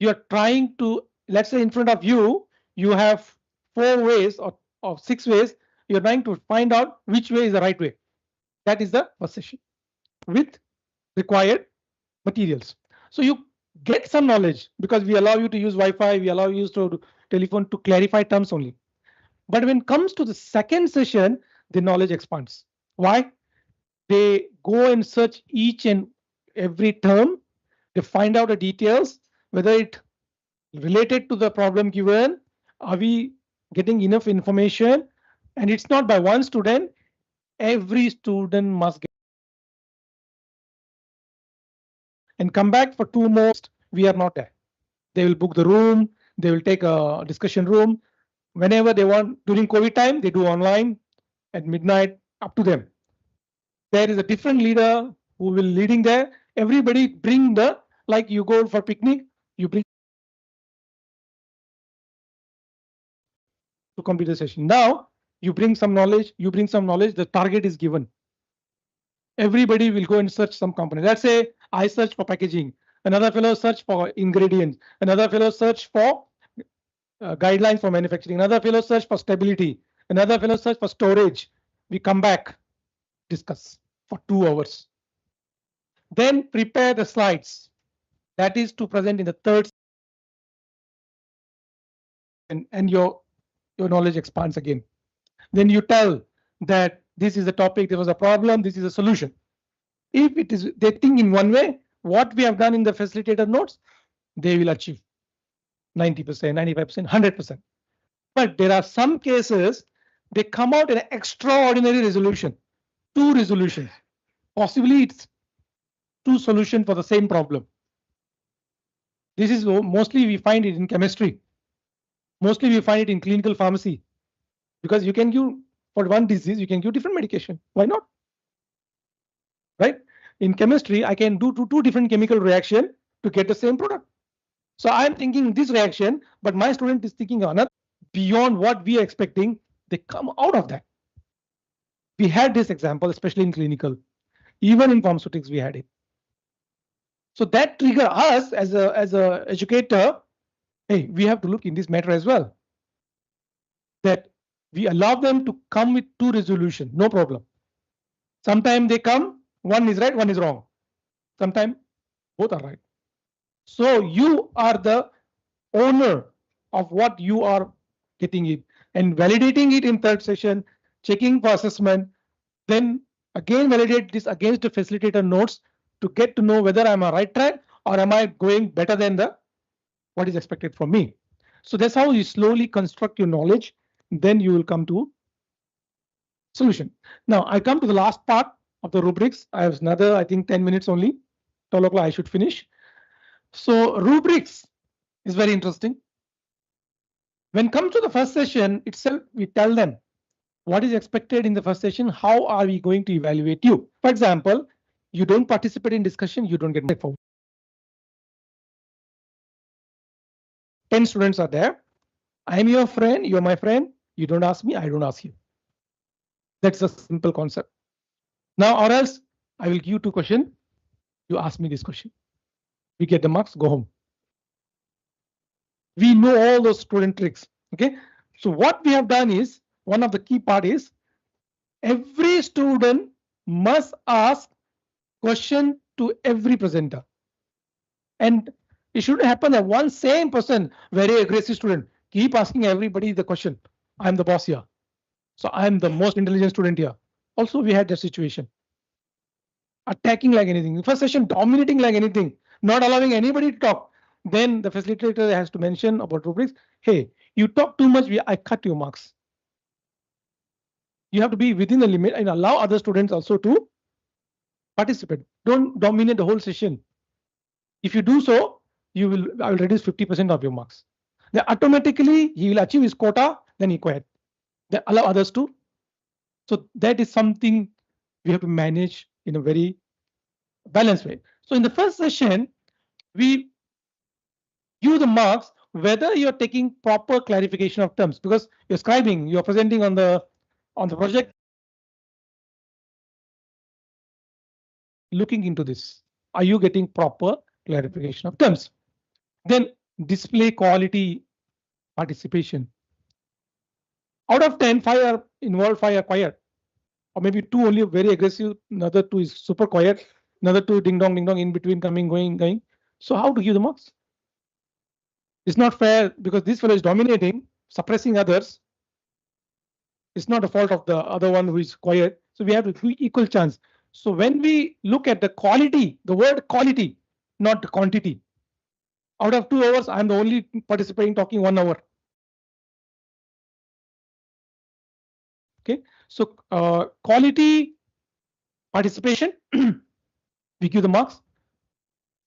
You're trying to, let's say in front of you, you have 4 ways or 6 ways. You're trying to find out which way is the right way. That is the first session with required materials. So you get some knowledge because we allow you to use Wi-Fi, we allow you to telephone to clarify terms only. But when it comes to the second session, the knowledge expands. Why? They go and search each and every term. They find out the details, whether it related to the problem given, are we getting enough information? And it's not by one student, every student must get and come back for 2 more. We are not there. They will book the room, they will take a discussion room. Whenever they want during COVID time, they do online at midnight, up to them. There is a different leader who will leading there. Everybody bring the, like you go for picnic, you bring to complete the session. Now you bring some knowledge, the target is given. Everybody will go and search some component. Let's say I search for packaging, another fellow search for ingredients, another fellow search for guidelines for manufacturing, another fellow search for stability, another fellow search for storage. We come back, discuss for 2 hours. Then prepare the slides. That is to present in the third, and your knowledge expands again. Then you tell that this is a topic, there was a problem, this is a solution. If it is, they think in one way, what we have done in the facilitator notes, they will achieve 90%, 95%, 100%. But there are some cases, they come out in an extraordinary resolution, 2 resolutions. Possibly it's 2 solutions for the same problem. This is mostly we find it in chemistry. Mostly we find it in clinical pharmacy, because you can give for one disease, you can give different medication. Why not? Right? In chemistry, I can do two different chemical reaction to get the same product. So I'm thinking this reaction, but my student is thinking another beyond what we are expecting. They come out of that. We had this example, especially in clinical, even in pharmaceutics, we had it. So that trigger us as a educator. Hey, we have to look in this matter as well. That we allow them to come with 2 resolution, no problem. Sometimes they come, one is right, one is wrong. Sometimes both are right. So you are the owner of what you are getting it and validating it in third session, checking for assessment, then again validate this against the facilitator notes to get to know whether I'm on right track or am I going better than the what is expected from me. So that's how you slowly construct your knowledge. Then you will come to solution. Now I come to the last part of the rubrics. I have another, I think 10 minutes only. 12 o'clock I should finish. So rubrics is very interesting. When it comes to the first session itself, we tell them what is expected in the first session. How are we going to evaluate you? For example, you don't participate in discussion, you don't get forward. 10 students are there. I am your friend, you're my friend. You don't ask me, I don't ask you. That's a simple concept. Now, or else I will give you 2 questions. You ask me this question. We get the marks, go home. We know all those student tricks. Okay. So what we have done is, one of the key part is every student must ask question to every presenter. And it shouldn't happen that one same person, very aggressive student, keep asking everybody the question. I'm the boss here. So I'm the most intelligent student here. Also, we had that situation. Attacking like anything. First session, dominating like anything, not allowing anybody to talk. Then the facilitator has to mention about rubrics. Hey, you talk too much, I cut your marks. You have to be within the limit and allow other students also to participate. Don't dominate the whole session. If you do so, I will reduce 50% of your marks. Then automatically he will achieve his quota, then he quit. Then allow others to. So that is something we have to manage in a very balanced way. So in the first session, we give the marks whether you're taking proper clarification of terms, because you're scribing, you're presenting on the project. looking into this. Are you getting proper clarification of terms? Then display quality participation. Out of 10, 5 are involved, 5 are quiet, or maybe 2 only very aggressive, another 2 is super quiet, another 2 ding dong, in between, coming, going. So how to give the marks? It's not fair because this fellow is dominating, suppressing others. It's not the fault of the other one who is quiet. So we have to give equal chance. So when we look at the quality, the word quality, not the quantity. Out of 2 hours, I'm the only participating talking 1 hour. Okay, so quality participation, we give the marks.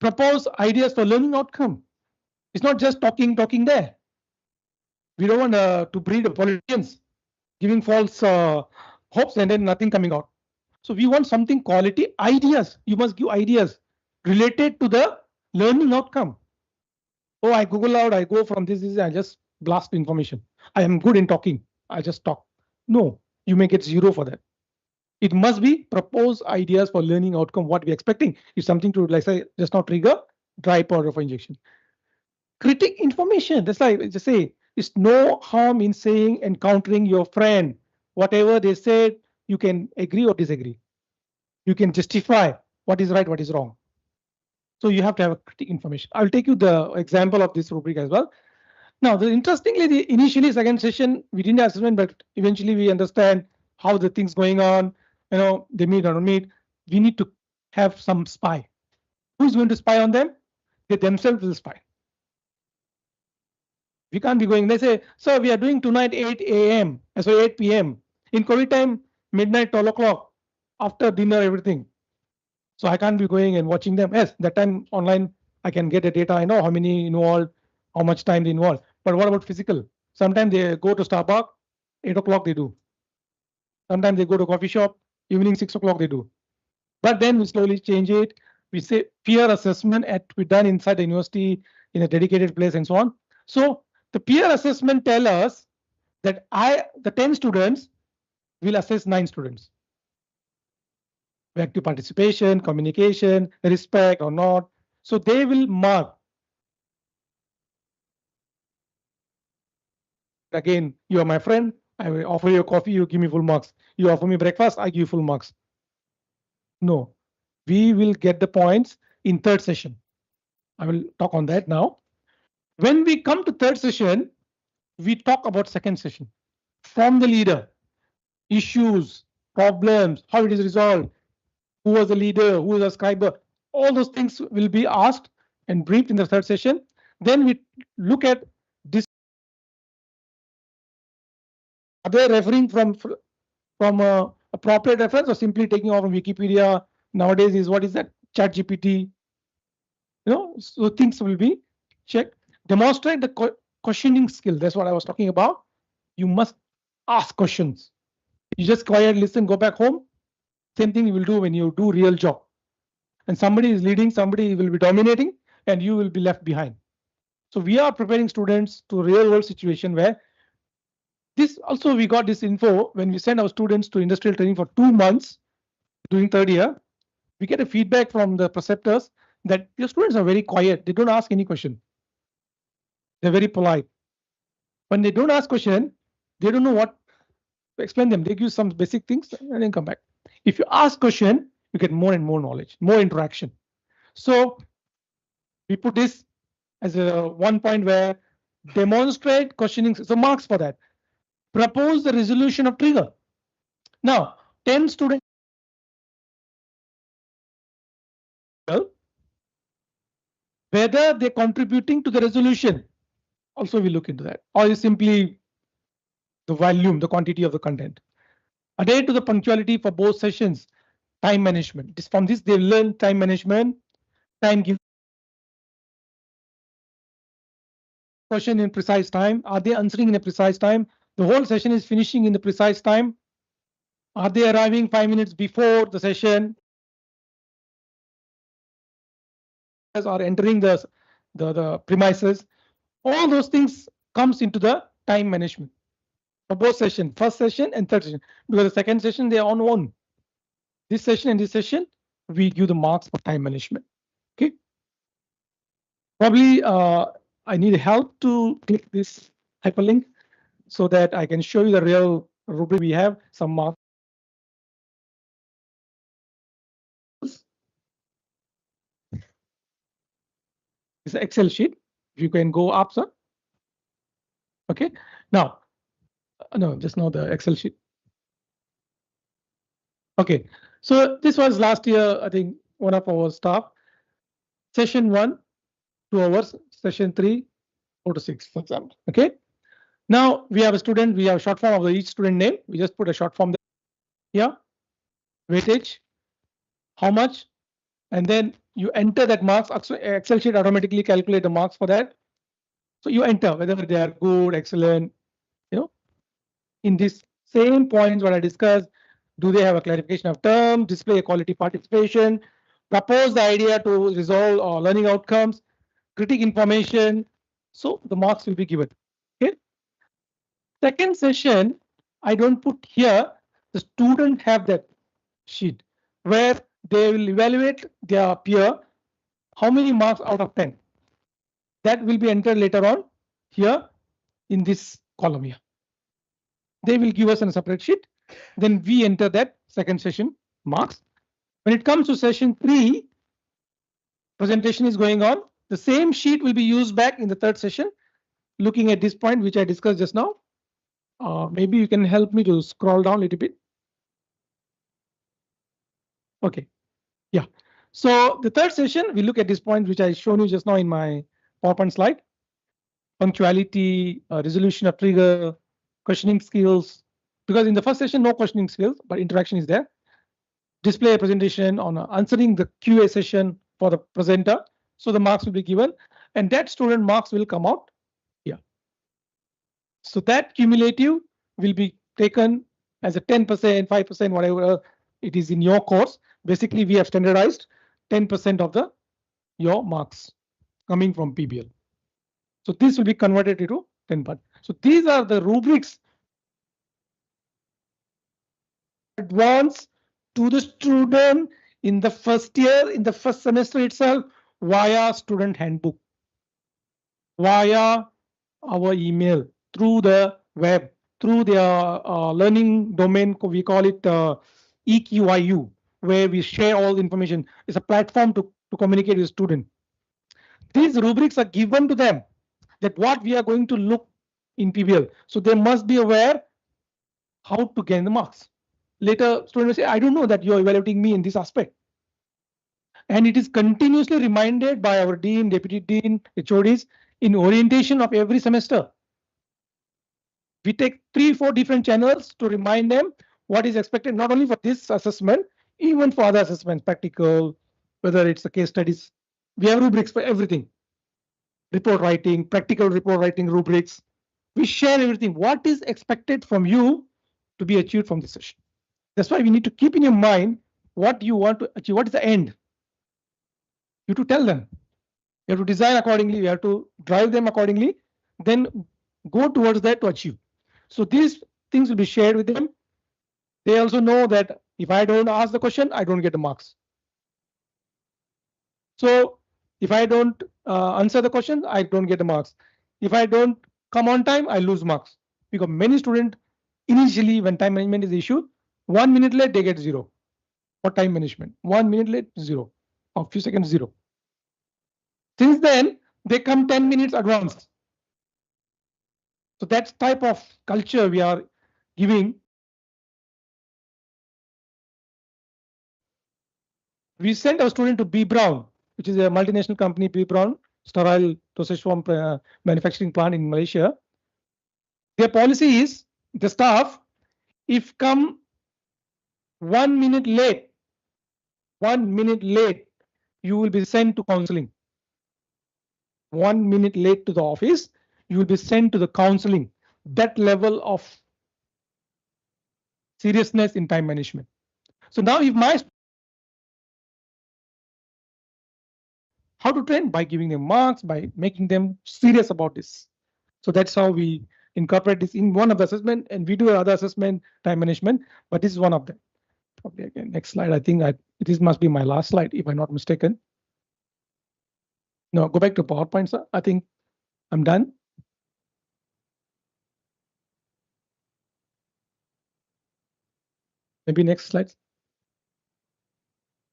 Propose ideas for learning outcome. It's not just talking there. We don't want to breed politicians giving false hopes and then nothing coming out. So we want something quality ideas. You must give ideas related to the learning outcome. Oh, I Google out, I go from this, I just blast information. I am good in talking. I just talk. No, you may get 0 for that. It must be propose ideas for learning outcome. What we're expecting is something to, like say, just not trigger dry powder for injection. Critic information. That's like I just say, it's no harm in saying and countering your friend. Whatever they said, you can agree or disagree. You can justify what is right, what is wrong. So you have to have a critic information. I'll take you the example of this rubric as well. Now, interestingly, the initially second session we didn't have assessment, but eventually we understand how the things going on. You know, they meet or don't meet. We need to have some spy. Who's going to spy on them? They themselves will spy. We can't be going. They say, "Sir, we are doing tonight 8 a.m. So 8 p.m. in COVID time, midnight, 12 o'clock, after dinner, everything." So I can't be going and watching them. Yes, that time online I can get the data. I know how many involved, how much time they involve. But what about physical? Sometimes they go to Starbucks, 8 o'clock they do. Sometimes they go to coffee shop, evening 6 o'clock they do. But then we slowly change it. We say peer assessment at we done inside the university in a dedicated place and so on. So the peer assessment tell us that the 10 students will assess 9 students. Active participation, communication, respect or not. So they will mark. Again, you are my friend. I will offer you coffee, you give me full marks. You offer me breakfast, I give you full marks. No, we will get the points in third session. I will talk on that now. When we come to third session, we talk about second session. From the leader, issues, problems, how it is resolved, who was the leader, who was the scriber, all those things will be asked and briefed in the third session. Then we look at this. Are they referring from appropriate reference or simply taking off from Wikipedia? Nowadays is what is that? Chat GPT. You know, so things will be checked. Demonstrate the questioning skill. That's what I was talking about. You must ask questions. You just quiet, listen, go back home. Same thing you will do when you do real job. And somebody is leading, somebody will be dominating, and you will be left behind. So we are preparing students to real world situation where this also we got this info when we send our students to industrial training for 2 months during third year. We get a feedback from the preceptors that your students are very quiet. They don't ask any question. They're very polite. When they don't ask question, they don't know what to explain them. They give some basic things and then come back. If you ask question, you get more and more knowledge, more interaction. So we put this as a one point where demonstrate questioning. So marks for that. Propose the resolution of trigger. Now, 10 students. Whether they're contributing to the resolution. Also, we look into that. Or is simply the volume, the quantity of the content. Adhere to the punctuality for both sessions. Time management. From this, they learn time management, time give question in precise time. Are they answering in a precise time? The whole session is finishing in the precise time. Are they arriving 5 minutes before the session? Are entering the premises? All those things comes into the time management for both session, first session and third session. Because the second session they are on one. This session and this session we give the marks for time management. Okay. Probably I need help to click this hyperlink so that I can show you the real rubric. We have some marks. It's an Excel sheet. You can go up, sir. Okay. Now, no, just now the Excel sheet. Okay. So this was last year, I think one of our staff. Session 1, 2 hours. Session 3, 4 to 6, for example. Okay. Now we have a student. We have a short form of each student name. We just put a short form there. Yeah. Weightage. How much? And then you enter that marks. Excel sheet automatically calculate the marks for that. So you enter whether they are good, excellent, you know, in this same points what I discussed. Do they have a clarification of terms, display a quality participation, propose the idea to resolve or learning outcomes, critique information. So the marks will be given. Okay. Second session, I don't put here. The student have that sheet where they will evaluate their peer. How many marks out of 10? That will be entered later on here in this column here. They will give us a separate sheet. Then we enter that second session marks. When it comes to session 3, presentation is going on. The same sheet will be used back in the third session. Looking at this point, which I discussed just now. Maybe you can help me to scroll down a little bit. Okay. Yeah. So the third session, we look at this point, which I shown you just now in my PowerPoint slide. Punctuality, resolution of trigger, questioning skills. Because in the first session, no questioning skills, but interaction is there. Display a presentation on answering the QA session for the presenter. So the marks will be given and that student marks will come out here. So that cumulative will be taken as a 10%, 5%, whatever it is in your course. Basically, we have standardized 10% of the your marks coming from PBL. So this will be converted into 10%. So these are the rubrics advance to the student in the first year, in the first semester itself, via student handbook, via our email, through the web, through their learning domain. We call it EQIU, where we share all the information. It's a platform to communicate with the student. These rubrics are given to them that what we are going to look in PBL. So they must be aware how to gain the marks. Later, students will say, I don't know that you're evaluating me in this aspect. And it is continuously reminded by our dean, deputy dean, HODs in orientation of every semester. We take 3-4 different channels to remind them what is expected, not only for this assessment, even for other assessments, practical, whether it's the case studies. We have rubrics for everything. Report writing, practical report writing rubrics. We share everything. What is expected from you to be achieved from this session? That's why we need to keep in your mind what you want to achieve. What is the end? You have to tell them. You have to design accordingly. You have to drive them accordingly. Then go towards that to achieve. So these things will be shared with them. They also know that if I don't ask the question, I don't get the marks. So if I don't answer the question, I don't get the marks. If I don't come on time, I lose marks. Because many students initially, when time management is issued, 1 minute late, they get 0 for time management. 1 minute late, 0. Or few seconds, 0. Since then, they come 10 minutes advance. So that's type of culture we are giving. We sent our student to B Brown, which is a multinational company, B Brown, sterile dosage form manufacturing plant in Malaysia. Their policy is the staff, if come 1 minute late, 1 minute late, you will be sent to counseling. 1 minute late to the office, you will be sent to the counseling. That level of seriousness in time management. So now if my how to train? By giving them marks, by making them serious about this. So that's how we incorporate this in one of the assessment, and we do another assessment, time management, but this is one of them. Okay, again, next slide. I think this must be my last slide, if I'm not mistaken. No, go back to PowerPoint, sir. I think I'm done. Maybe next slide.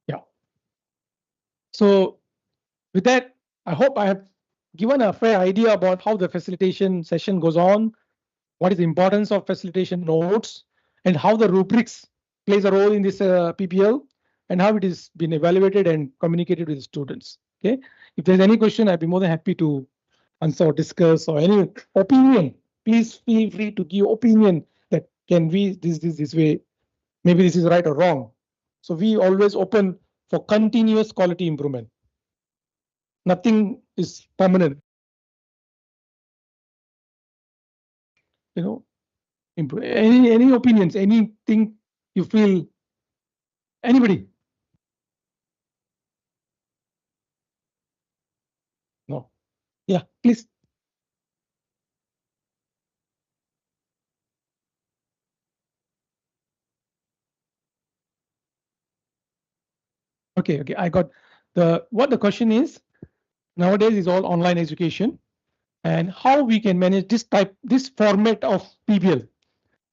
Yeah. So with that, I hope I have given a fair idea about how the facilitation session goes on, what is the importance of facilitation notes, and how the rubrics plays a role in this PPL, and how it is been evaluated and communicated with the students. Okay. If there's any question, I'd be more than happy to answer or discuss, or any opinion. Please feel free to give opinion that can we this way. Maybe this is right or wrong. So we always open for continuous quality improvement. Nothing is permanent. You know, any opinions, anything you feel, anybody? No. Yeah, please. Okay, I got what the question is. Nowadays is all online education, and how we can manage this format of PBL.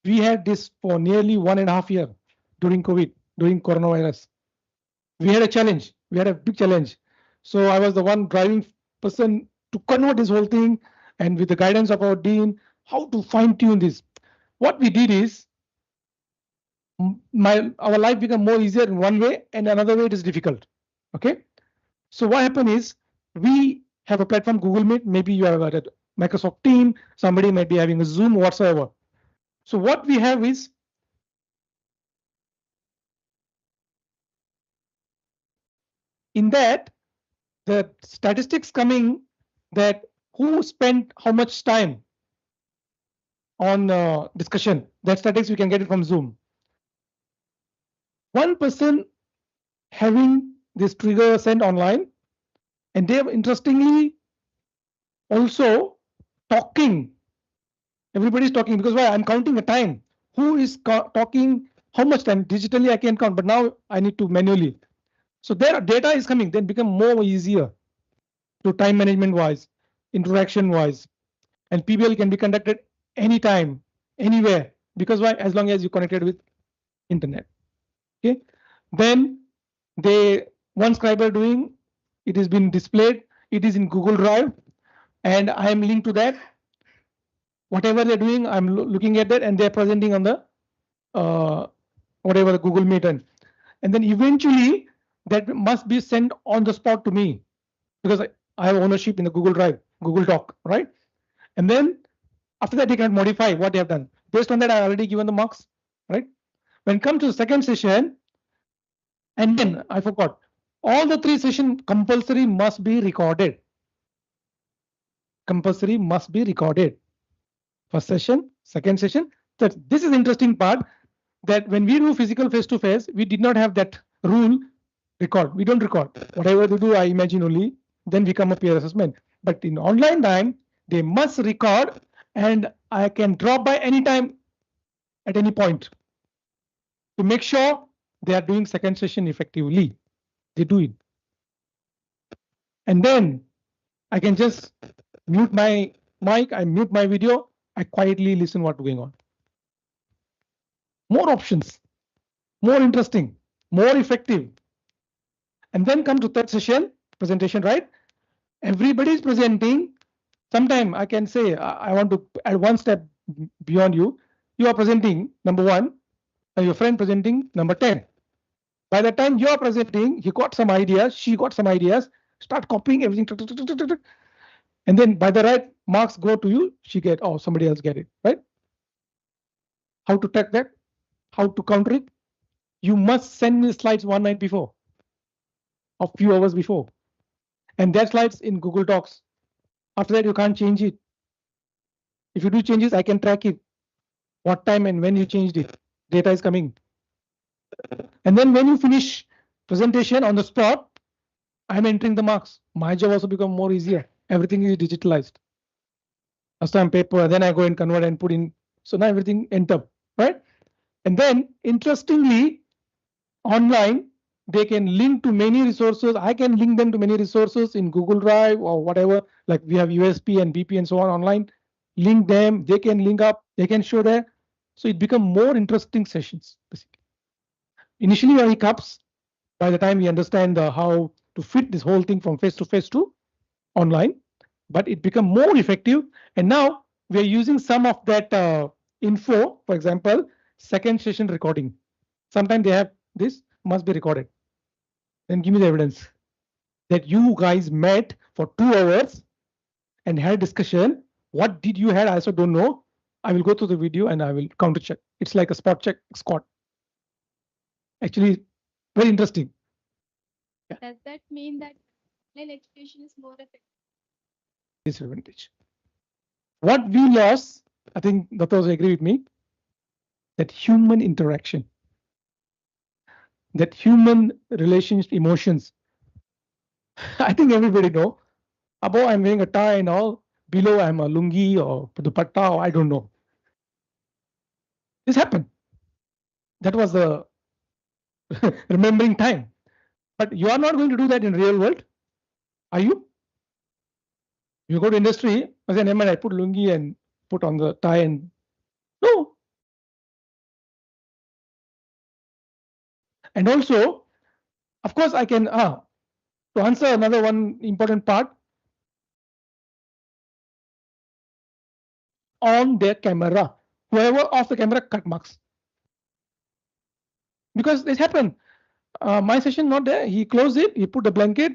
We had this for nearly 1.5 years during COVID, during coronavirus. We had a challenge. We had a big challenge. So I was the one driving person to convert this whole thing, and with the guidance of our dean, how to fine tune this. What we did is our life became more easier in one way, and another way it is difficult. Okay. So what happened is we have a platform, Google Meet. Maybe you have a Microsoft Team. Somebody might be having a Zoom, whatsoever. So what we have is in that the statistics coming that who spent how much time on discussion. That statistics we can get it from Zoom. One person having this trigger sent online, and they have interestingly also talking. Everybody's talking because why? I'm counting the time. Who is talking? How much time? Digitally I can count, but now I need to manually. So their data is coming, then become more easier to time management wise, interaction wise, and PBL can be conducted anytime, anywhere, because why? As long as you connected with internet. Okay. Then they one scriber doing it has been displayed. It is in Google Drive, and I am linked to that. Whatever they're doing, I'm looking at that, and they're presenting on the whatever the Google Meet, and then eventually that must be sent on the spot to me because I have ownership in the Google Drive, Google Doc, right? And then after that, they can modify what they have done. Based on that, I already given the marks, right? When it comes to the second session, and then I forgot, all the 3 sessions compulsory must be recorded. Compulsory must be recorded. First session, second session. Third. This is interesting part that when we do physical face-to-face, we did not have that rule record. We don't record. Whatever they do, I imagine only, then we come a peer assessment. But in online time, they must record, and I can drop by any time at any point to make sure they are doing second session effectively. They do it. And then I can just mute my mic, I mute my video, I quietly listen what's going on. More options, more interesting, more effective. And then come to third session, presentation, right? Everybody is presenting. Sometime I can say, I want to add one step beyond you. You are presenting number 1, and your friend presenting number 10. By the time you are presenting, he got some ideas, she got some ideas, start copying everything. And then by the right marks go to you, she get, oh, somebody else get it, right? How to track that? How to counter it? You must send me slides one night before, a few hours before. And that slides in Google Docs. After that, you can't change it. If you do changes, I can track it. What time and when you changed it. Data is coming. And then when you finish presentation on the spot, I'm entering the marks. My job also become more easier. Everything is digitalized. Last time paper, then I go and convert and put in. So now everything enter, right? And then interestingly, online, they can link to many resources. I can link them to many resources in Google Drive or whatever, like we have USB and BP and so on online. Link them, they can link up, they can show there. So it become more interesting sessions, basically. Initially, there are hiccups. By the time we understand how to fit this whole thing from face to face to online, but it become more effective. And now we are using some of that info, for example, second session recording. Sometimes they have this must be recorded. Then give me the evidence that you guys met for 2 hours and had a discussion. What did you had? I also don't know. I will go through the video and I will counter check. It's like a spot check squad. Actually, very interesting. Does that mean that online education is more effective? Disadvantage. What we lost, I think Datos agree with me, that human interaction, that human relations, emotions. I think everybody know. Above I'm wearing a tie and all. Below I'm a lungi or dupatta or I don't know. This happened. That was the remembering time. But you are not going to do that in real world, are you? You go to industry, I say, I put lungi and put on the tie and no. And also, of course, I can to answer another one important part on their camera. Whoever off the camera cut marks. Because it happened. My session not there. He closed it. He put the blanket.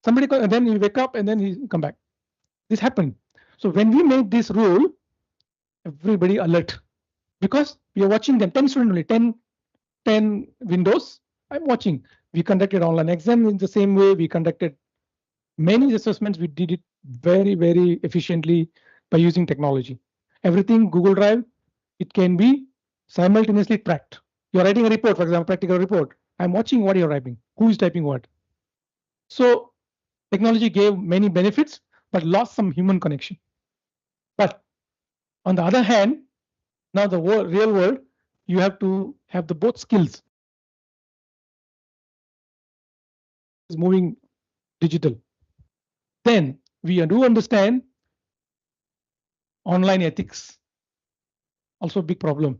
Somebody and then he wake up and then he come back. This happened. So when we made this rule, everybody alert because we are watching them. 10 students only, 10 windows. I'm watching. We conducted online exam in the same way. We conducted many assessments. We did it very, very efficiently by using technology. Everything Google Drive, it can be simultaneously tracked. You're writing a report, for example, practical report. I'm watching what you're writing, who is typing what. So technology gave many benefits, but lost some human connection. But on the other hand, now the real world, you have to have the both skills. Is moving digital. Then we do understand online ethics, also a big problem,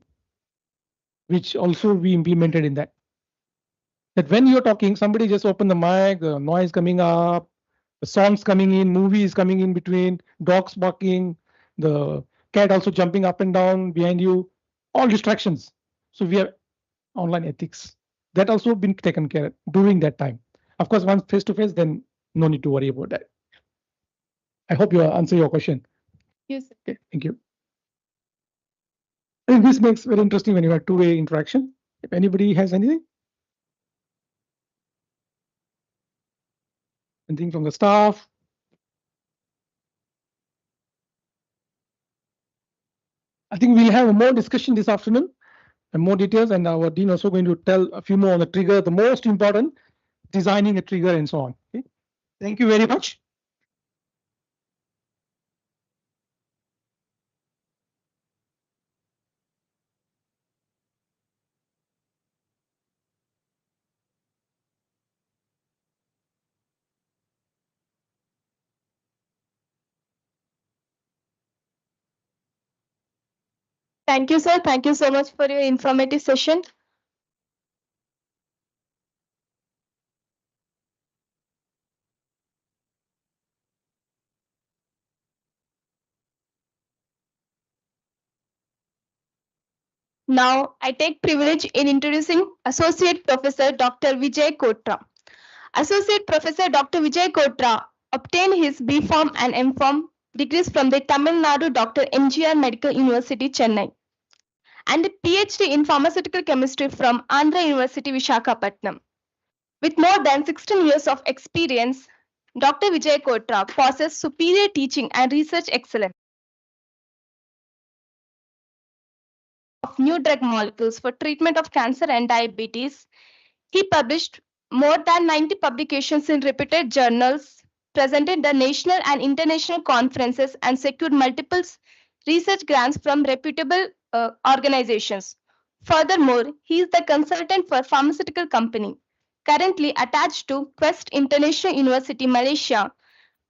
which also we implemented in that. That when you're talking, somebody just open the mic, the noise coming up, the songs coming in, movies coming in between, dogs barking, the cat also jumping up and down behind you, all distractions. So we have online ethics that also been taken care of during that time. Of course, once face to face, then no need to worry about that. I hope you answer your question. Yes. Okay, thank you. I think this makes very interesting when you have two-way interaction. If anybody has anything. Anything from the staff? I think we'll have more discussion this afternoon and more details, and our dean also going to tell a few more on the trigger, the most important, designing a trigger and so on. Okay. Thank you very much. Thank you, sir. Thank you so much for your informative session. Now, I take privilege in introducing Associate Professor Dr. Vijay Kotra. Associate Professor Dr. Vijay Kotra obtained his B Pharm and M Pharm degrees from the Tamil Nadu Dr. MGR Medical University, Chennai, and a PhD in pharmaceutical chemistry from Andhra University, Visakhapatnam. With more than 16 years of experience, Dr. Vijay Kotra possesses superior teaching and research excellence of new drug molecules for treatment of cancer and diabetes. He published more than 90 publications in reputed journals, presented the national and international conferences, and secured multiple research grants from reputable organizations. Furthermore, he is the consultant for pharmaceutical company, currently attached to Quest International University, Malaysia.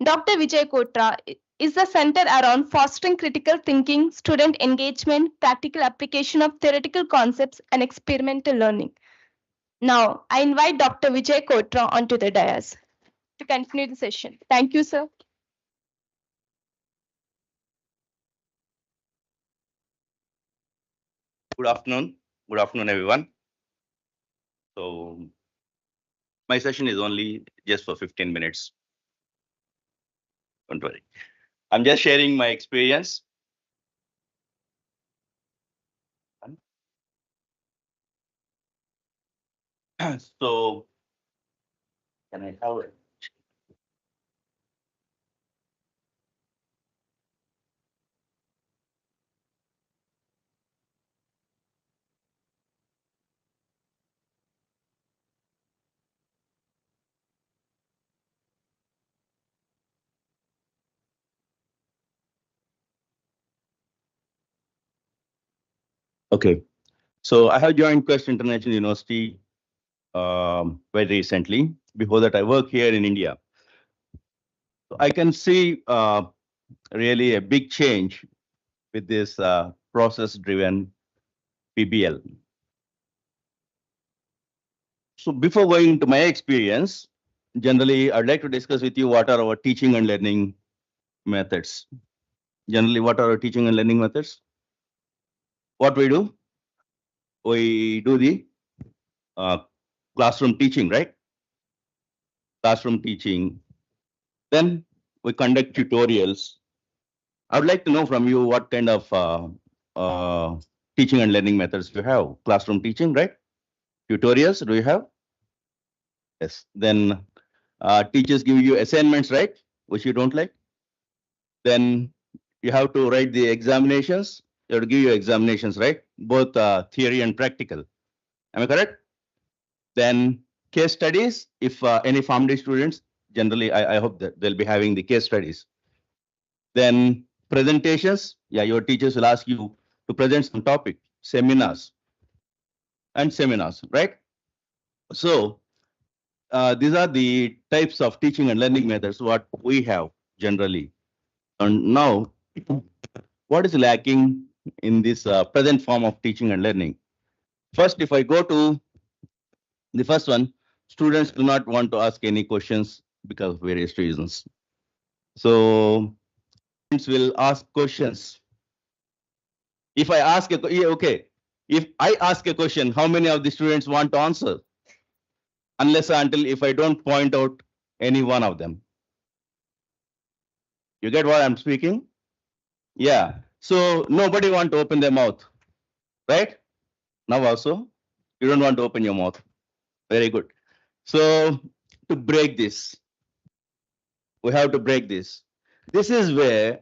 Dr. Vijay Kotra is the center around fostering critical thinking, student engagement, practical application of theoretical concepts, and experimental learning. Now, I invite Dr. Vijay Kotra onto the dais to continue the session. Thank you, sir. Good afternoon. Good afternoon, everyone. So my session is only just for 15 minutes. Don't worry. I'm just sharing my experience. So can I have it? Okay. So I have joined Quest International University very recently. Before that, I work here in India. So I can see really a big change with this process-driven PBL. So before going into my experience, generally, I'd like to discuss with you what are our teaching and learning methods. Generally, what are our teaching and learning methods? What we do? We do the uh, classroom teaching, right? Classroom teaching. Then we conduct tutorials. I would like to know from you what kind of teaching and learning methods you have. Classroom teaching, right? Tutorials, do you have? Yes. Then teachers give you assignments, right? Which you don't like. Then you have to write the examinations. You have to give you examinations, right? Both theory and practical. Am I correct? Then case studies, if any family students, generally I hope that they'll be having the case studies. Then presentations, yeah, your teachers will ask you to present some topic, seminars, right? So these are the types of teaching and learning methods what we have generally. And now, what is lacking in this present form of teaching and learning? First, if I go to the first one, students do not want to ask any questions because of various reasons. So students will ask questions. If I ask okay, if I ask a question, how many of the students want to answer? Unless until if I don't point out any one of them. You get what I'm speaking? Yeah. So nobody want to open their mouth, right? Now also, you don't want to open your mouth. Very good. So to break this, we have to break this. This is where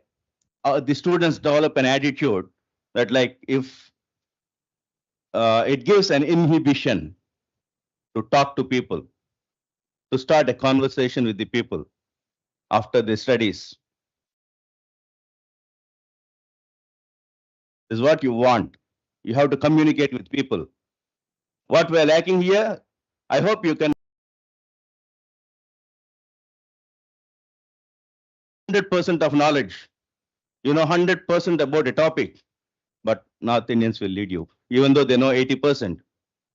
the students develop an attitude that like if it gives an inhibition to talk to people, to start a conversation with the people after the studies. This is what you want. You have to communicate with people. What we're lacking here, I hope you can 100% of knowledge. You know 100% about a topic, but North Indians will lead you. Even though they know 80%,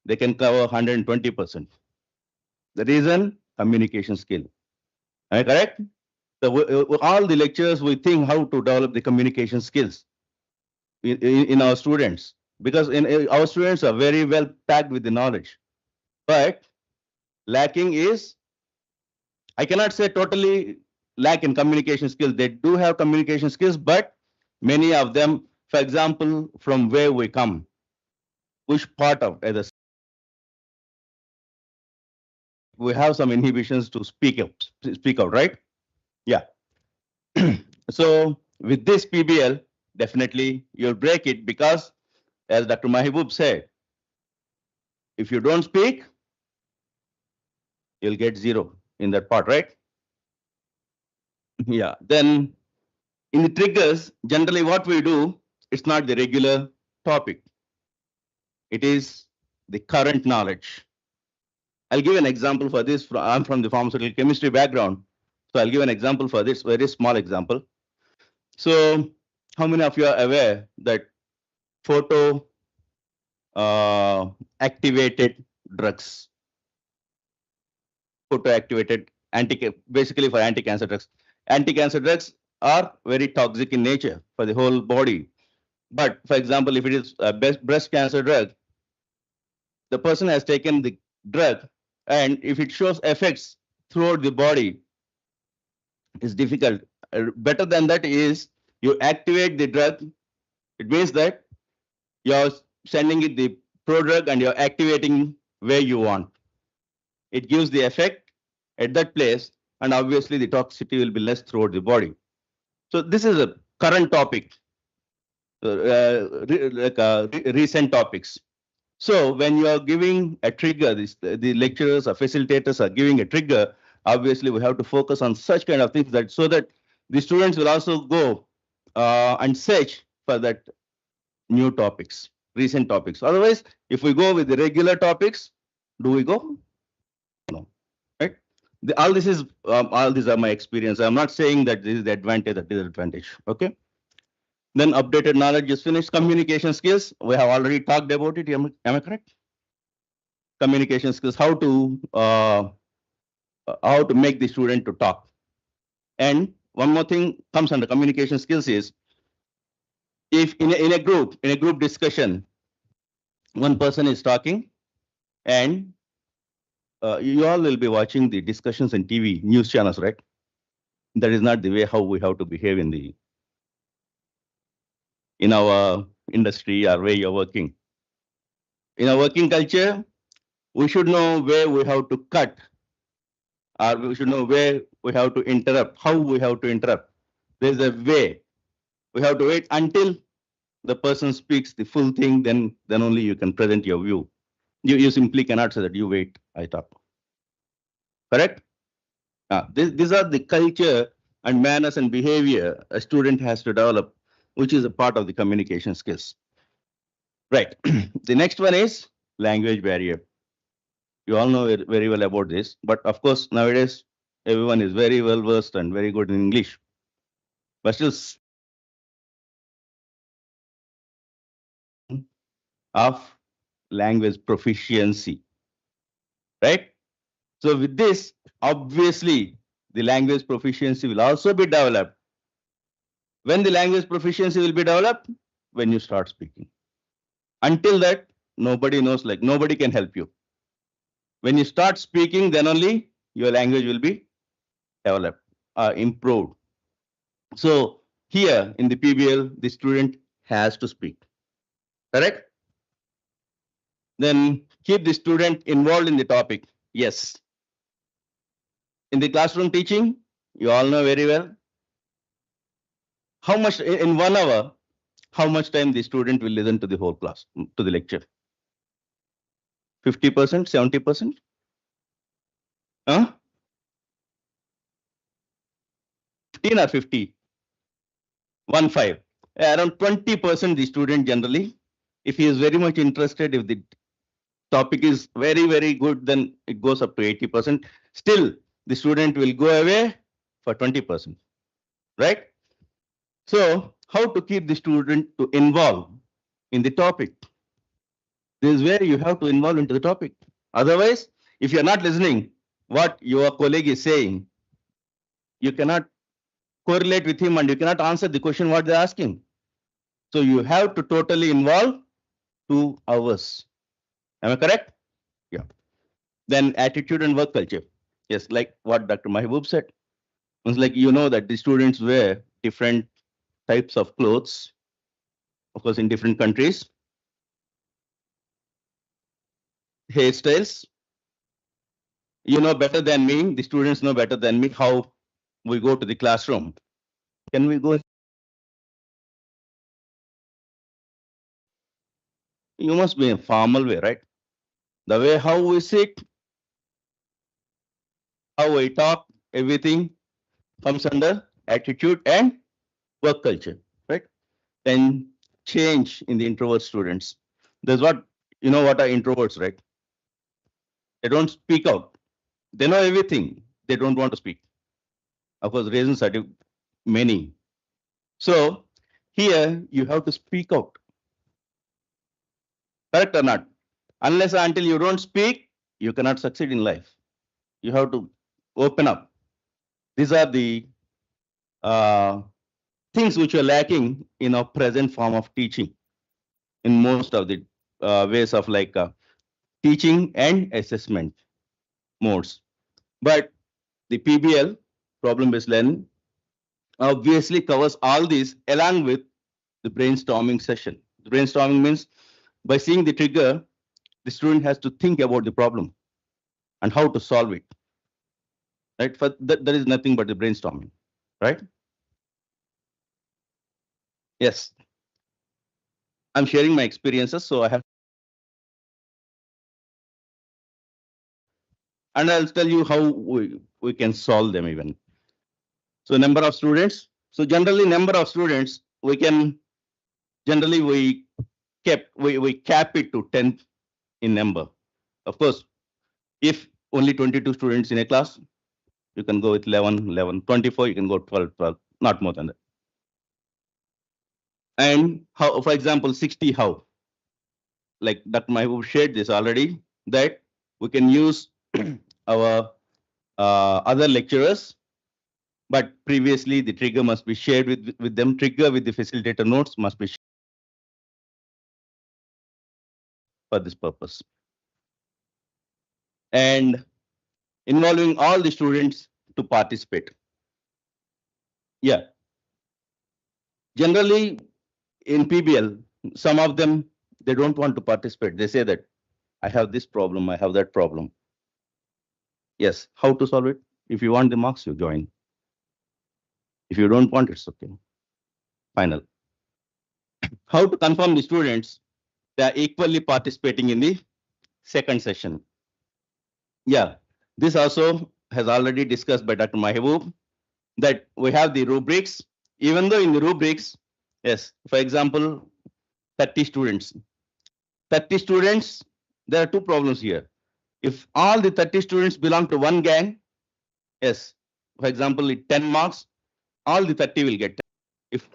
they can cover 120%. The reason, communication skill. Am I correct? All the lectures, we think how to develop the communication skills in our students, because our students are very well packed with the knowledge. But lacking is, I cannot say totally lack in communication skills. They do have communication skills, but many of them, for example, from where we come, which part of either we have some inhibitions to speak out, right? Yeah. So with this PBL, definitely you'll break it because, as Dr. Mahbub said, if you don't speak, you'll get 0 in that part, right? Yeah. Then in the triggers, generally what we do, it's not the regular topic. It is the current knowledge. I'll give an example for this. I'm from the pharmaceutical chemistry background. So I'll give an example for this, very small example. So how many of you are aware that photo activated drugs, photo activated basically for anti-cancer drugs. Anti-cancer drugs are very toxic in nature for the whole body. But for example, if it is a breast cancer drug, the person has taken the drug, and if it shows effects throughout the body, it's difficult. Better than that is you activate the drug. It means that you're sending it the prodrug and you're activating where you want. It gives the effect at that place, and obviously the toxicity will be less throughout the body. So this is a current topic, recent topics. So when you are giving a trigger, the lecturers or facilitators are giving a trigger, obviously we have to focus on such kind of things that so that the students will also go and search for that new topics, recent topics. Otherwise, if we go with the regular topics, do we go? No, right? All these are my experience. I'm not saying that this is the advantage or disadvantage. Okay. Then updated knowledge is finished. Communication skills, we have already talked about it. Am I correct? Communication skills, how to make the student to talk. And one more thing comes under communication skills is if in a group discussion, one person is talking and you all will be watching the discussions in TV, news channels, right? That is not the way how we have to behave in our industry or way you're working. In our working culture, we should know where we have to cut, or we should know where we have to interrupt, how we have to interrupt. There's a way. We have to wait until the person speaks the full thing, then only you can present your view. You simply cannot say that you wait, I talk. Correct? These are the culture and manners and behavior a student has to develop, which is a part of the communication skills. Right. The next one is language barrier. You all know very well about this, but of course nowadays everyone is very well versed and very good in English. But still, of language proficiency, right? So with this, obviously, the language proficiency will also be developed. When the language proficiency will be developed? When you start speaking. Until that, nobody knows, like nobody can help you. When you start speaking, then only your language will be developed, improved. So here in the PBL, the student has to speak. Correct? Then keep the student involved in the topic. Yes. In the classroom teaching, you all know very well. How much in 1 hour, how much time the student will listen to the whole class, to the lecture? 50%, 70%? Huh? 15 or 50? 1-5. Around 20% the student generally, if he is very much interested, if the topic is very, very good, then it goes up to 80%. Still, the student will go away for 20%, right? So how to keep the student to involve in the topic? This is where you have to involve into the topic. Otherwise, if you're not listening what your colleague is saying, you cannot correlate with him and you cannot answer the question what they're asking. So you have to totally involve 2 hours. Am I correct? Yeah. Then attitude and work culture. Yes, like what Dr. Mahbub said. It's like you know that the students wear different types of clothes, of course, in different countries. Hairstyles. You know better than me, the students know better than me how we go to the classroom. Can we go? You must be a formal way, right? The way how we sit, how we talk, everything comes under attitude and work culture, right? Then change in the introvert students. That's what You know what are introverts, right? They don't speak out. They know everything. They don't want to speak. Of course, reasons are many. So here you have to speak out. Correct or not? Unless until you don't speak, you cannot succeed in life. You have to open up. These are the things which are lacking in our present form of teaching in most of the ways of like teaching and assessment modes. But the PBL, problem-based learning, obviously covers all these along with the brainstorming session. The brainstorming means by seeing the trigger, the student has to think about the problem and how to solve it. Right? For that, there is nothing but the brainstorming, right? Yes. I'm sharing my experiences, so I have, and I'll tell you how we can solve them even. So number of students. So generally number of students, we can, generally we cap it to 10 in number. Of course, if only 22 students in a class, you can go with 11, 24, you can go 12, not more than that. And how, for example, 60, how? Like Dr. Mahbub shared this already, that we can use our other lecturers, but previously the trigger must be shared with them. Trigger with the facilitator notes must be shared for this purpose. And involving all the students to participate. Yeah. Generally, in PBL, some of them, they don't want to participate. They say that I have this problem, I have that problem. Yes, how to solve it? If you want the marks, you join. If you don't want, it's okay. Final. How to confirm the students they are equally participating in the second session? Yeah, this also has already discussed by Dr. Mahbub, that we have the rubrics. Even though in the rubrics, yes, for example, 30 students. 30 students, there are two problems here. If all the 30 students belong to one gang, yes, for example, 10 marks, all the 30 will get 10. If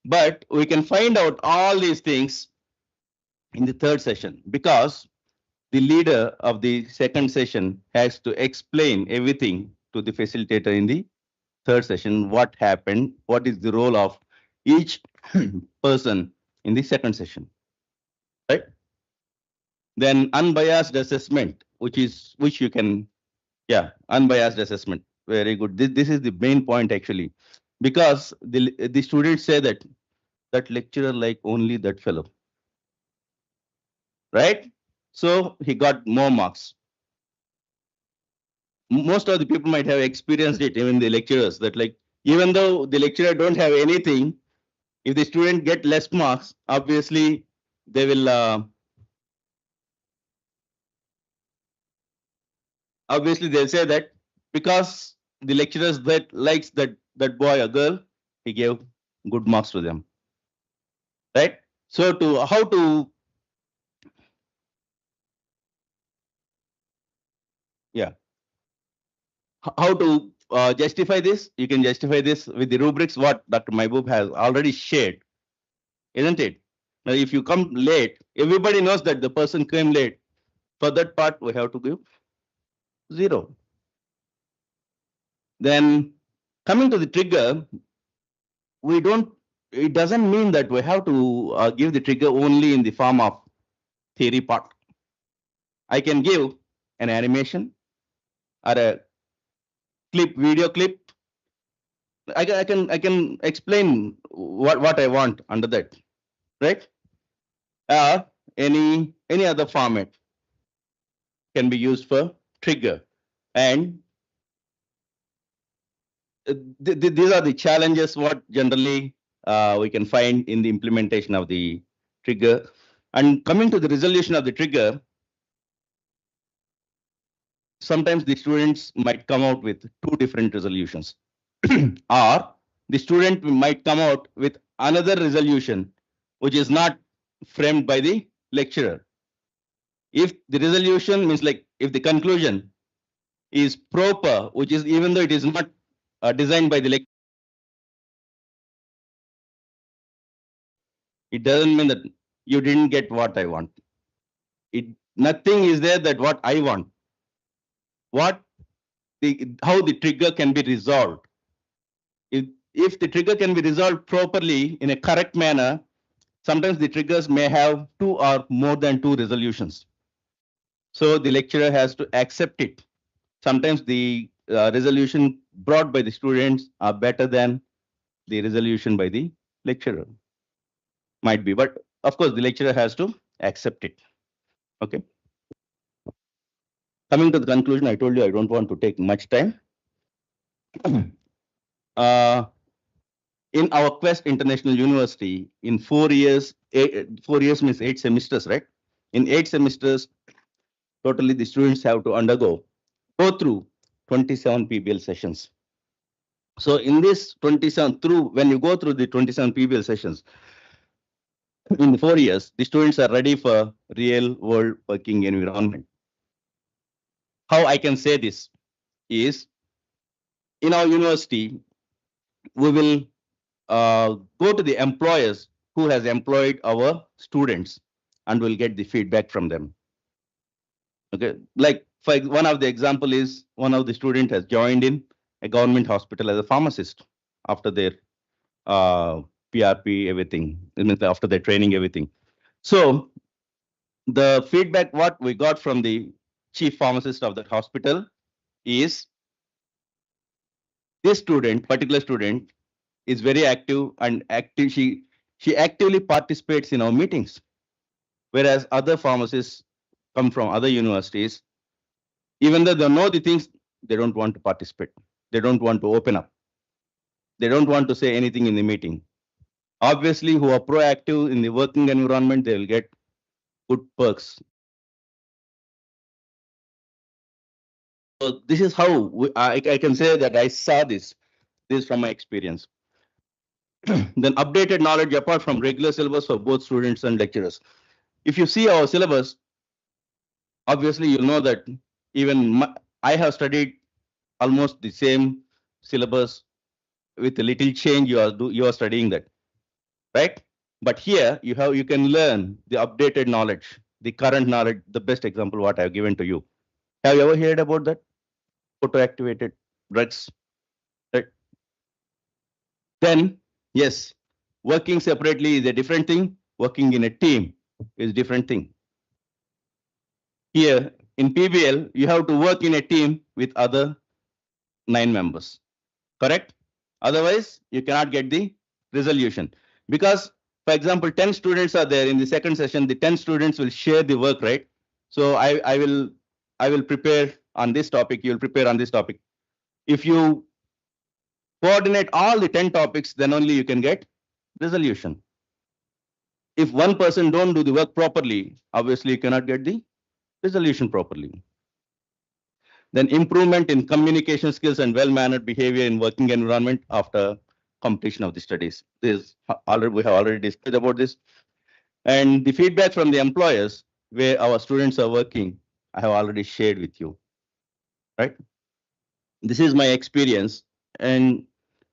but we can find out all these things in the third session, because the leader of the second session has to explain everything to the facilitator in the third session, what happened, what is the role of each person in the second session, right? Then unbiased assessment, which you can, yeah, unbiased assessment. Very good. This is the main point actually, because the students say that lecturer like only that fellow, right? So he got more marks. Most of the people might have experienced it, even the lecturers, that like, even though the lecturer don't have anything, if the student get less marks, obviously they will, obviously they'll say that because the lecturers that likes that boy or girl, he gave good marks to them, right? So to how to, yeah, how to justify this? You can justify this with the rubrics what Dr. Mahbub has already shared, isn't it? Now, if you come late, everybody knows that the person came late. For that part, we have to give 0. Then coming to the trigger, it doesn't mean that we have to give the trigger only in the form of theory part. I can give an animation or a video clip. I can explain what I want under that, right? Any other format can be used for trigger. And these are the challenges what generally we can find in the implementation of the trigger. And coming to the resolution of the trigger, sometimes the students might come out with 2 different resolutions. Or the student might come out with another resolution which is not framed by the lecturer. If the resolution means like if the conclusion is proper, which is even though it is not designed by the lecturer, it doesn't mean that you didn't get what I want. It nothing is there that what I want. What how the trigger can be resolved. If the trigger can be resolved properly in a correct manner, sometimes the triggers may have two or more than two resolutions. So the lecturer has to accept it. Sometimes the resolution brought by the students are better than the resolution by the lecturer. Might be, but of course the lecturer has to accept it. Okay. Coming to the conclusion, I told you I don't want to take much time. uh, in our Quest International University, in 4 years, 4 years means 8 semesters, right? In 8 semesters, totally the students have to go through 27 PBL sessions. So in this 27 when you go through the 27 PBL sessions, in 4 years, the students are ready for real world working environment. How I can say this is, in our university, we will go to the employers who has employed our students and will get the feedback from them. Okay, like for one of the example is one of the student has joined in a government hospital as a pharmacist after their PRP, everything, after their training, everything. So the feedback what we got from the chief pharmacist of that hospital is this student, particular student, is very active and active. She actively participates in our meetings, whereas other pharmacists come from other universities. Even though they know the things, they don't want to participate. They don't want to open up. They don't want to say anything in the meeting. Obviously, who are proactive in the working environment, they will get good perks. So this is how I can say that I saw this from my experience. Then updated knowledge apart from regular syllabus for both students and lecturers. If you see our syllabus, obviously you'll know that even I have studied almost the same syllabus with a little change. You are studying that, right? But here you can learn the updated knowledge, the current knowledge. The best example what I have given to you. Have you ever heard about that? Photo-activated drugs, right? Then yes, working separately is a different thing. Working in a team is different thing. Here in PBL, you have to work in a team with other 9 members, correct? Otherwise, you cannot get the resolution. Because, for example, 10 students are there in the second session, the 10 students will share the work, right? So I will prepare on this topic, you'll prepare on this topic. If you coordinate all the 10 topics, then only you can get resolution. If one person don't do the work properly, obviously you cannot get the resolution properly. Then improvement in communication skills and well-mannered behavior in working environment after completion of the studies. This already we have already discussed about this. And the feedback from the employers where our students are working, I have already shared with you, right? This is my experience, and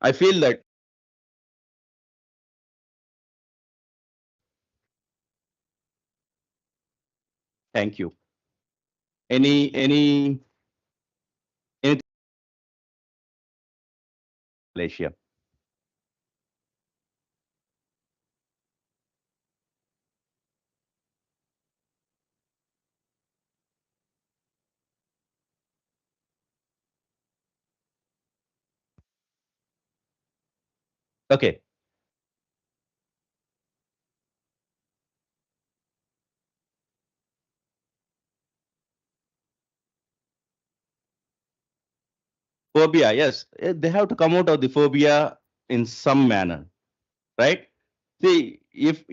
I feel that thank you. Any Malaysia? Okay. Phobia, yes, they have to come out of the phobia in some manner, right? See, if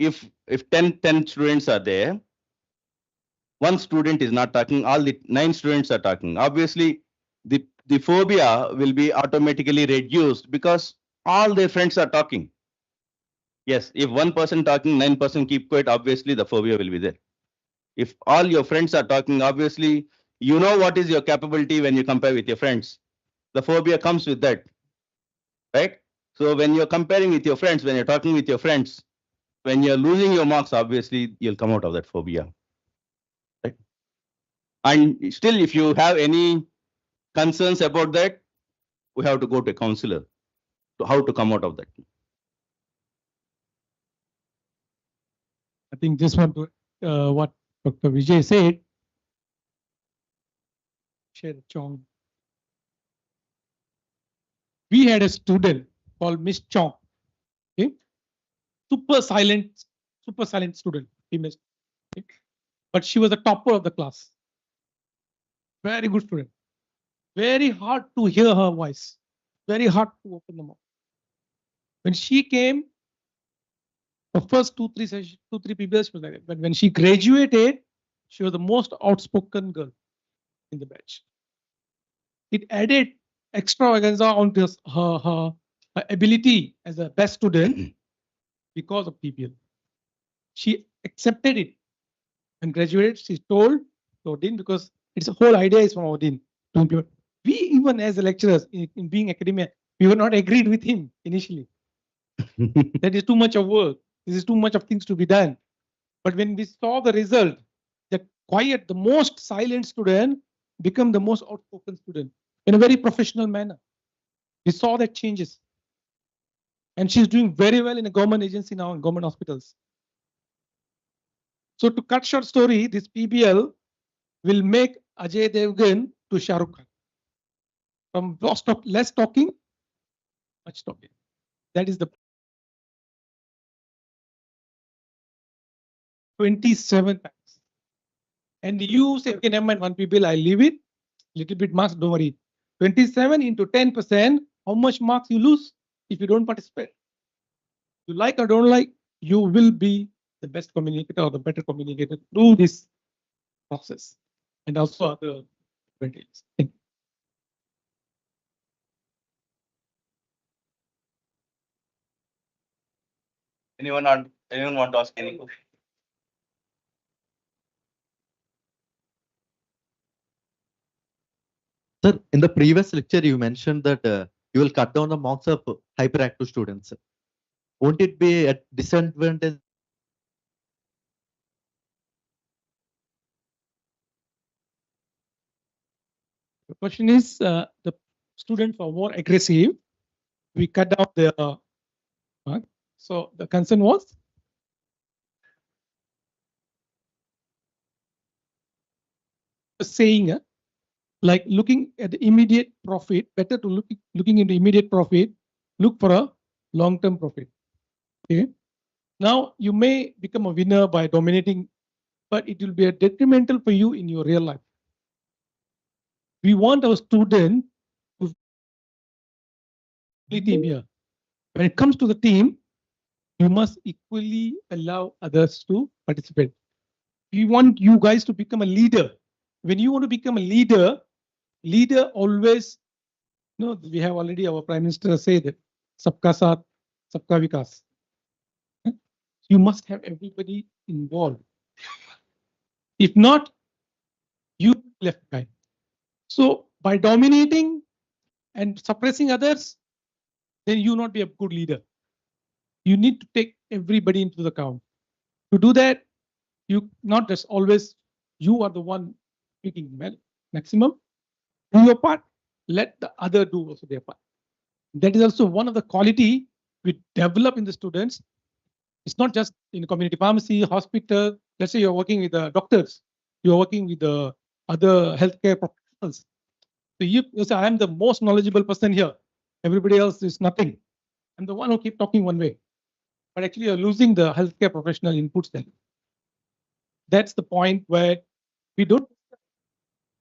10 students are there, one student is not talking, all the 9 students are talking. Obviously, the the phobia will be automatically reduced because all their friends are talking. Yes, if one person talking, 9% keep quiet, obviously the phobia will be there. If all your friends are talking, obviously you know what is your capability when you compare with your friends. The phobia comes with that, right? So when you're comparing with your friends, when you're talking with your friends, when you're losing your marks, obviously you'll come out of that phobia, right? And still, if you have any concerns about that, we have to go to a counselor to how to come out of that. I think just want to what Dr. Vijay said. Share Chong. We had a student called Miss Chong. Okay, super silent student. Female. Okay? But she was the topper of the class. Very good student. Very hard to hear her voice. Very hard to open the mouth. When she came, the first 2-3 people was like that. But when she graduated, she was the most outspoken girl in the batch. It added extravaganza onto her ability as a best student because of PBL. She accepted it and graduated. She told Odin because its whole idea is from Odin to implement. We even as lecturers in being academia, we were not agreed with him initially. That is too much of work. This is too much of things to be done. But when we saw the result, the quiet, the most silent student become the most outspoken student in a very professional manner. We saw that changes. And she's doing very well in a government agency now in government hospitals. So to cut short story, this PBL will make Ajay Devgan to Shah Rukh Khan. From less talking, much talking. That is the 27 times. And you say, okay, never mind, one PBL, I leave it. Little bit marks, don't worry. 27 into 10%, how much marks you lose if you don't participate? You like or don't like, you will be the best communicator or the better communicator through this process. And also other advantages. Thank you. Anyone want to ask any question? Sir, in the previous lecture, you mentioned that you will cut down the marks of hyperactive students. Won't it be a disadvantage? The question is, the students are more aggressive. We cut down their mark. So the concern was saying, like looking at the immediate profit, better to looking into immediate profit, look for a long-term profit. Okay. Now you may become a winner by dominating, but it will be a detrimental for you in your real life. We want our student to be team here. When it comes to the team, you must equally allow others to participate. We want you guys to become a leader. When you want to become a leader always, you know, we have already our Prime Minister say that Sabka Saath, Sabka Vikas. You must have everybody involved. If not, you left behind. So by dominating and suppressing others, then you will not be a good leader. You need to take everybody into the account. To do that, you not just always you are the one speaking maximum. Do your part. Let the other do also their part. That is also one of the quality we develop in the students. It's not just in community pharmacy, hospital. Let's say you're working with the doctors, you're working with the other healthcare professionals. So you say, I am the most knowledgeable person here. Everybody else is nothing. I'm the one who keep talking one way. But actually you're losing the healthcare professional inputs then. That's the point where we don't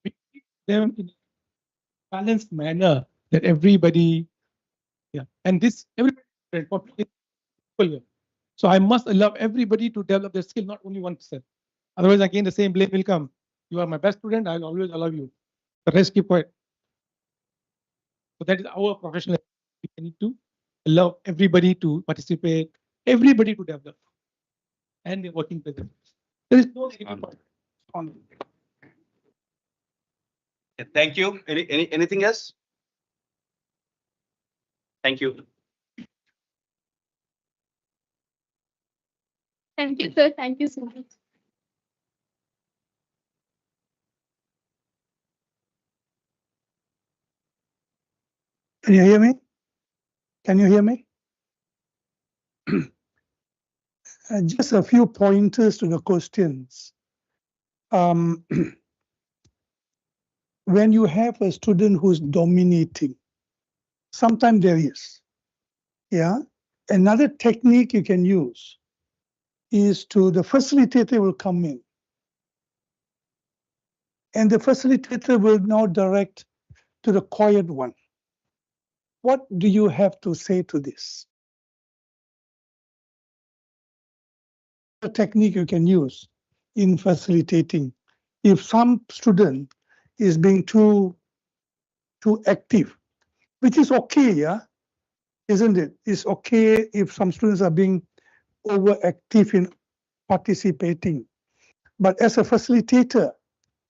we keep them in a balanced manner that everybody, yeah. And this everybody is equal here. So I must allow everybody to develop their skill, not only 1%. Otherwise, again, the same blame will come. You are my best student, I'll always allow you. The rest keep quiet. So that is our professional. We need to allow everybody to participate, everybody to develop, and we're working together. There is no negative point. Thank you. Anything else? Thank you. Thank you, sir. Thank you so much. Can you hear me? Can you hear me? Just a few pointers to the questions. When you have a student who's dominating, sometimes there is. Yeah. Another technique you can use is the facilitator will come in. And the facilitator will now direct to the quiet one. What do you have to say to this? A technique you can use in facilitating. If some student is being too active, which is okay, yeah, isn't it? It's okay if some students are being overactive in participating. But as a facilitator,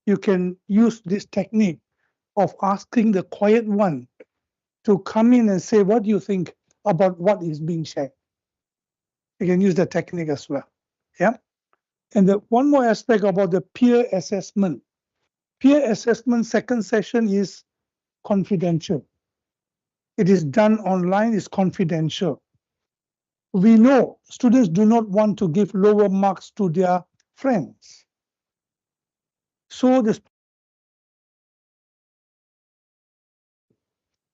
you can use this technique of asking the quiet one to come in and say, what do you think about what is being shared? You can use the technique as well. Yeah. And the one more aspect about the peer assessment. Peer assessment second session is confidential. It is done online, it's confidential. We know students do not want to give lower marks to their friends. So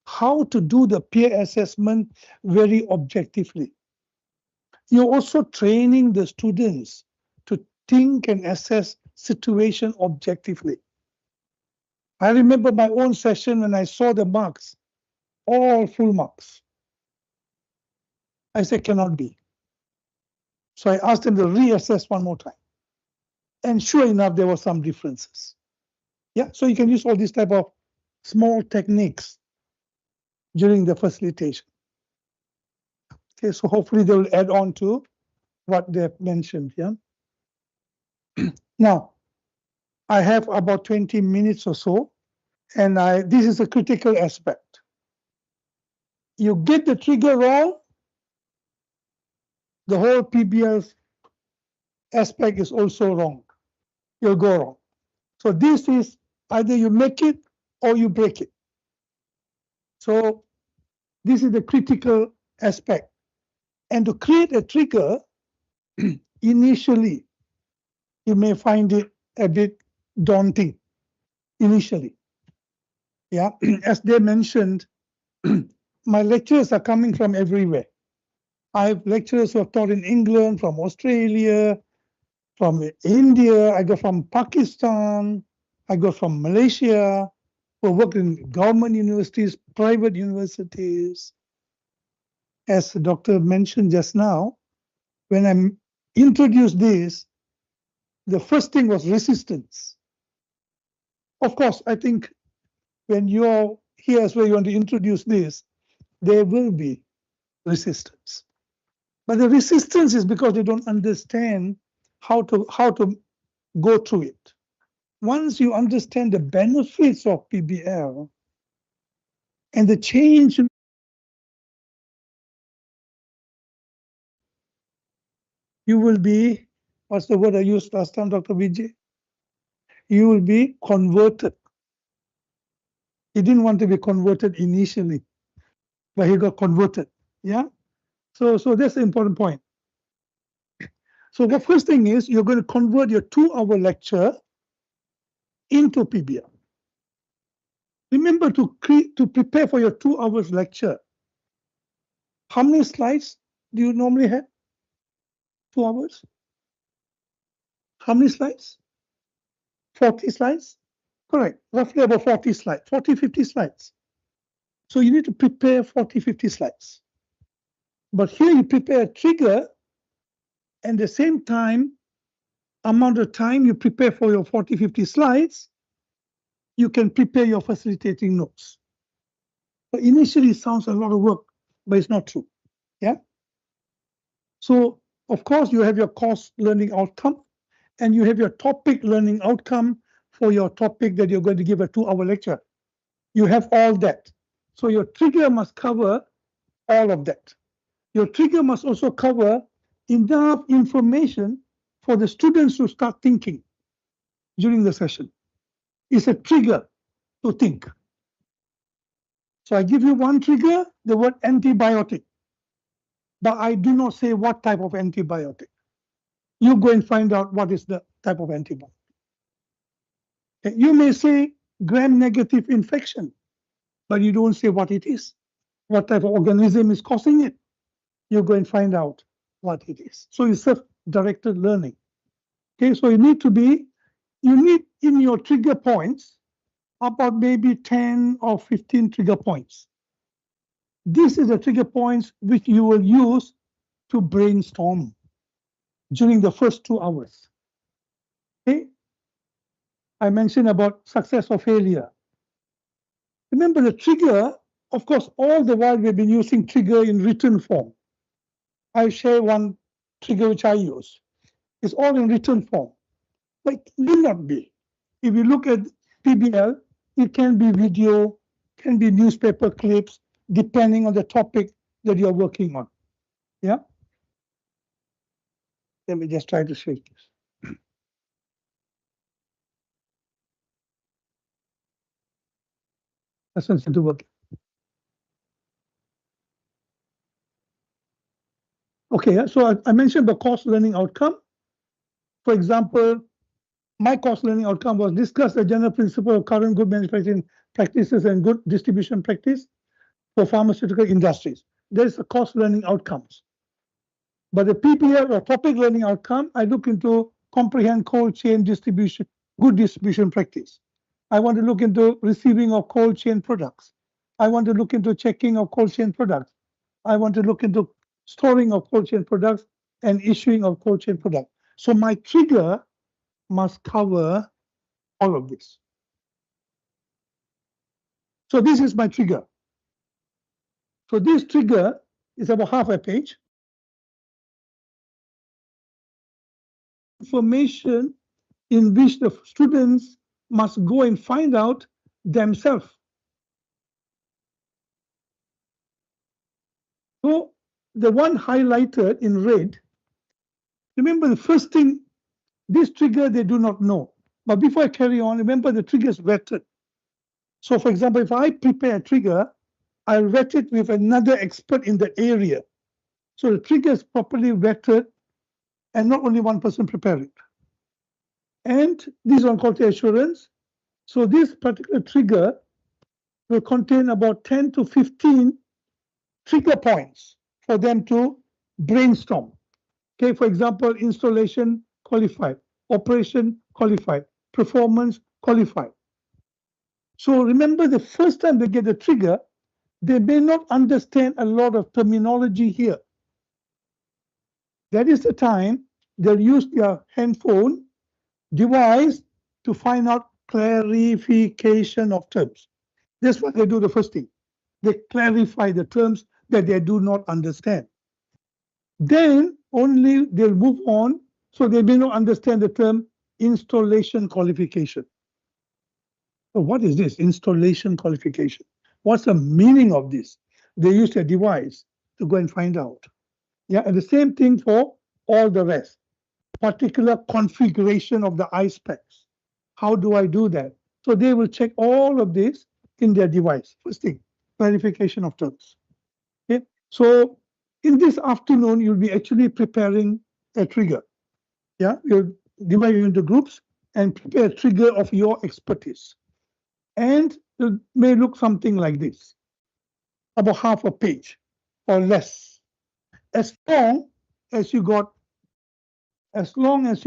how to do the peer assessment very objectively. You're also training the students to think and assess situation objectively. I remember my own session when I saw the marks, all full marks. I said, cannot be. So I asked them to reassess one more time. And sure enough, there were some differences. Yeah, so you can use all these type of small techniques during the facilitation. Okay, so hopefully they will add on to what they've mentioned. Yeah. Now, I have about 20 minutes or so, and this is a critical aspect. You get the trigger wrong, the whole PBL aspect is also wrong. You'll go wrong. So this is either you make it or you break it. So this is the critical aspect. And to create a trigger, initially, you may find it a bit daunting initially. Yeah, as they mentioned, my lectures are coming from everywhere. I have lecturers who have taught in England, from Australia, from India, I go from Pakistan, I go from Malaysia, who work in government universities, private universities. As the doctor mentioned just now, when I introduced this, the first thing was resistance. Of course, I think when you're here as well, you want to introduce this, there will be resistance. But the resistance is because they don't understand how to go through it. Once you understand the benefits of PBL and the change, you will be, what's the word I used last time, Dr. Vijay? You will be converted. He didn't want to be converted initially, but he got converted. Yeah. So that's the important point. So the first thing is you're going to convert your 2-hour lecture into PBL. Remember to prepare for your 2 hours lecture. How many slides do you normally have? 2 hours? How many slides? 40 slides? Correct. Roughly about 40 slides, 40, 50 slides. So you need to prepare 40, 50 slides. But here you prepare a trigger, and the same time, amount of time you prepare for your 40, 50 slides, you can prepare your facilitating notes. But initially, it sounds a lot of work, but it's not true. Yeah. So, of course, you have your course learning outcome and you have your topic learning outcome for your topic that you're going to give a 2-hour lecture. You have all that. So, your trigger must cover all of that. Your trigger must also cover enough information for the students to start thinking during the session. It's a trigger to think. So I give you one trigger, the word antibiotic, but I do not say what type of antibiotic. You go and find out what is the type of antibiotic. Okay. You may say gram-negative infection, but you don't say what it is, what type of organism is causing it. You go and find out what it is. So it's self-directed learning. Okay, so you need in your trigger points about maybe 10 or 15 trigger points. This is the trigger points which you will use to brainstorm during the first 2 hours. Okay, I mentioned about success or failure. Remember the trigger, of course, all the while we've been using trigger in written form. I share one trigger which I use. It's all in written form, but it need not be. If you look at PBL, it can be video, can be newspaper clips, depending on the topic that you're working on. Yeah? Let me just try to show this. Doesn't seem to work. Okay, so I mentioned the course learning outcome. For example, my course learning outcome was discuss the general principle of current good manufacturing practices and good distribution practice for pharmaceutical industries. There's a course learning outcomes. But the PPL or topic learning outcome, I look into comprehend cold chain distribution, good distribution practice. I want to look into receiving of cold chain products. I want to look into checking of cold chain products. I want to look into storing of cold chain products and issuing of cold chain products. So my trigger must cover all of this. So this is my trigger. So this trigger is about half a page. Information in which the students must go and find out themselves. So the one highlighted in red, remember the first thing, this trigger they do not know. But before I carry on, remember the trigger is vetted. So for example, if I prepare a trigger, I'll vet it with another expert in the area. So the trigger is properly vetted and not only one person prepare it. And this is on quality assurance. So this particular trigger will contain about 10 to 15 trigger points for them to brainstorm. Okay, for example, installation qualified, operation qualified, performance qualified. So remember, the first time they get the trigger, they may not understand a lot of terminology here. That is the time they'll use their handphone device to find out clarification of terms. That's what they do the first thing. They clarify the terms that they do not understand. Then only they'll move on, so they may not understand the term installation qualification. So what is this installation qualification? What's the meaning of this? They use their device to go and find out. Yeah, and the same thing for all the rest. Particular configuration of the eye specs. How do I do that? So they will check all of this in their device. First thing, clarification of terms. Okay, so in this afternoon, you'll be actually preparing a trigger. Yeah, you'll divide it into groups and prepare a trigger of your expertise. And it may look something like this, about half a page or less. As long as you got, as long as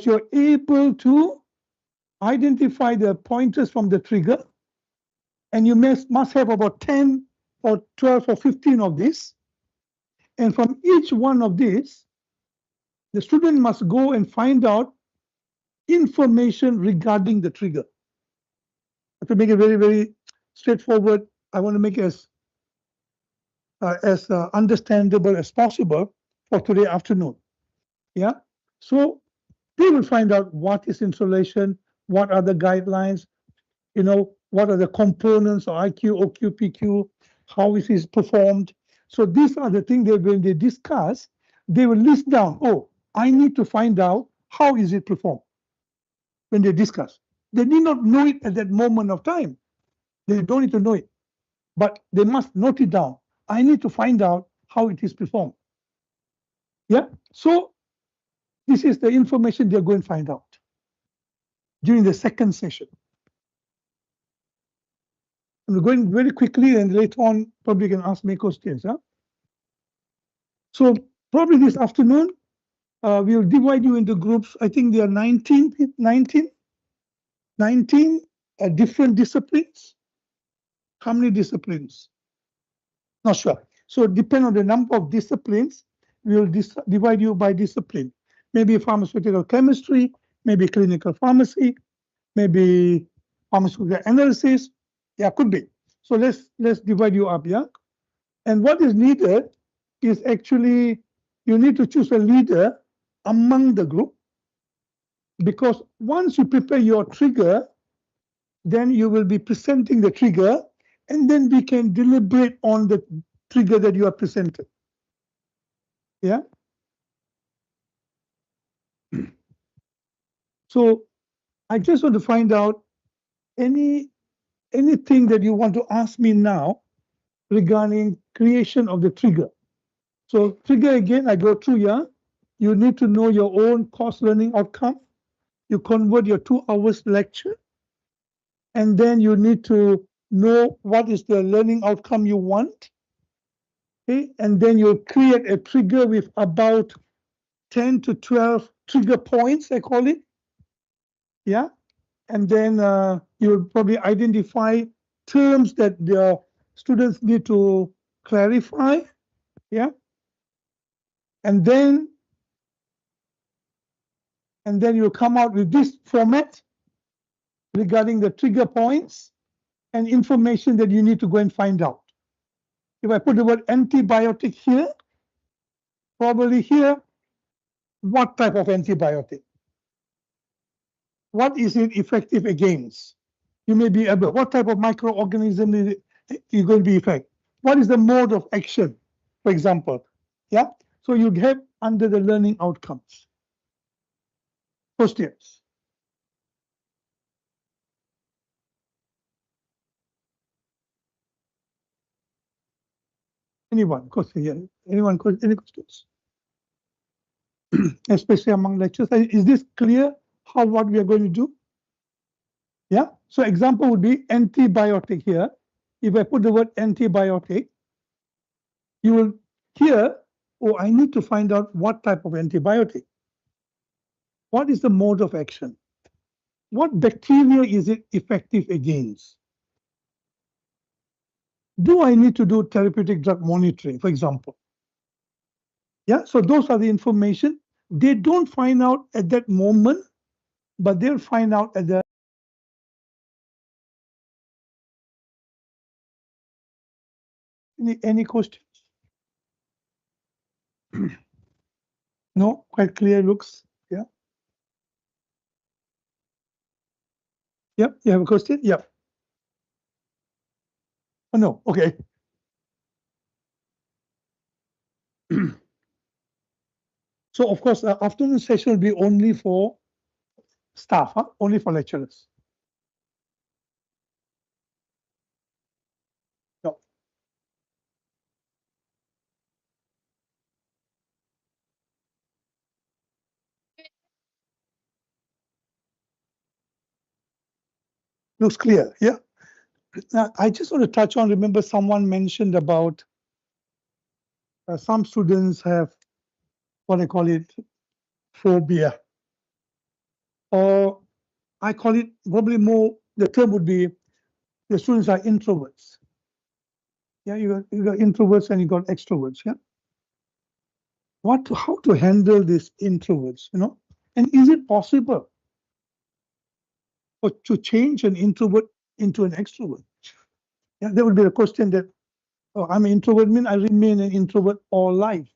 you're able to identify the pointers from the trigger, and you must have about 10 or 12 or 15 of these. And from each one of these, the student must go and find out information regarding the trigger. To make it very, very straightforward, I want to make it as understandable as possible for today afternoon. Yeah. So they will find out what is insulation, what are the guidelines, what are the components of IQ, OQ, PQ, how is it performed. So these are the things that when they discuss, they will list down, oh, I need to find out how is it performed when they discuss. They need not know it at that moment of time. They don't need to know it, but they must note it down. I need to find out how it is performed. Yeah. So this is the information they're going to find out during the second session. I'm going very quickly, and later on, probably can ask me questions. Huh? So probably this afternoon, we'll divide you into groups. I think there are 19 different disciplines. How many disciplines? Not sure. So depend on the number of disciplines, we will divide you by discipline. Maybe pharmaceutical chemistry, maybe clinical pharmacy, maybe pharmaceutical analysis. Yeah, could be. So let's divide you up, yeah? And what is needed is actually you need to choose a leader among the group, because once you prepare your trigger, then you will be presenting the trigger, and then we can deliberate on the trigger that you are presented. Yeah. So I just want to find out anything that you want to ask me now regarding creation of the trigger. So trigger again, I go through, yeah. You need to know your own course learning outcome. You convert your 2 hours lecture, and then you need to know what is the learning outcome you want. Okay, and then you create a trigger with about 10 to 12 trigger points, I call it. Yeah, and then you'll probably identify terms that the students need to clarify. Yeah, and then you'll come out with this format regarding the trigger points and information that you need to go and find out. If I put the word antibiotic here, probably here, what type of antibiotic? What is it effective against? You may be able, what type of microorganism is it going to be effective? What is the mode of action, for example? Yeah, so you have under the learning outcomes. Questions? Anyone? Question here? Anyone? Any questions? Especially among lectures. Is this clear what we are going to do? Yeah. So example would be antibiotic here. If I put the word antibiotic, you will hear, oh, I need to find out what type of antibiotic. What is the mode of action? What bacteria is it effective against? Do I need to do therapeutic drug monitoring, for example? Yeah, so those are the information. They don't find out at that moment, but they'll find out at the any questions? No, quite clear looks. Yeah. Yep, you have a question? Yep. Oh, no, okay. So of course, afternoon session will be only for staff, huh? Only for lecturers. No. Looks clear, yeah. Now, I just want to touch on, remember someone mentioned about some students have what I call it, phobia. Or I call it probably more, the term would be the students are introverts. Yeah, you got introverts and you got extroverts, yeah. How to handle these introverts, And is it possible or to change an introvert into an extrovert? Yeah, there would be a question that, oh, I'm an introvert, mean I remain an introvert all life.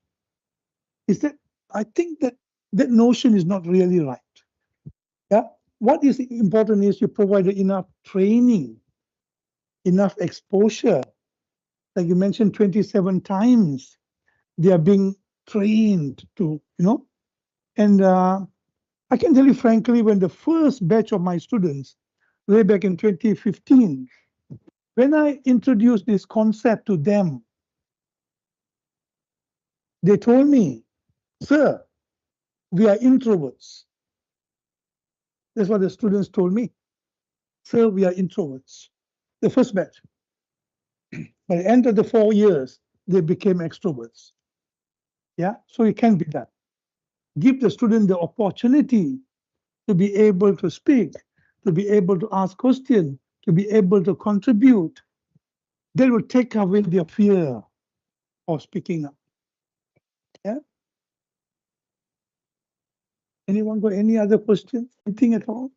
Is that, I think that that notion is not really right. Yeah, what is important is you provide enough training, enough exposure. Like you mentioned, 27 times they are being trained to, and I can tell you frankly, when the first batch of my students, way back in 2015, when I introduced this concept to them, they told me, sir, we are introverts. That's what the students told me. Sir, we are introverts. The first batch. By the end of the 4 years, they became extroverts. Yeah, so it can be done. Give the student the opportunity to be able to speak, to be able to ask questions, to be able to contribute. That will take away their fear of speaking up. Yeah. Anyone got any other questions? Anything at all?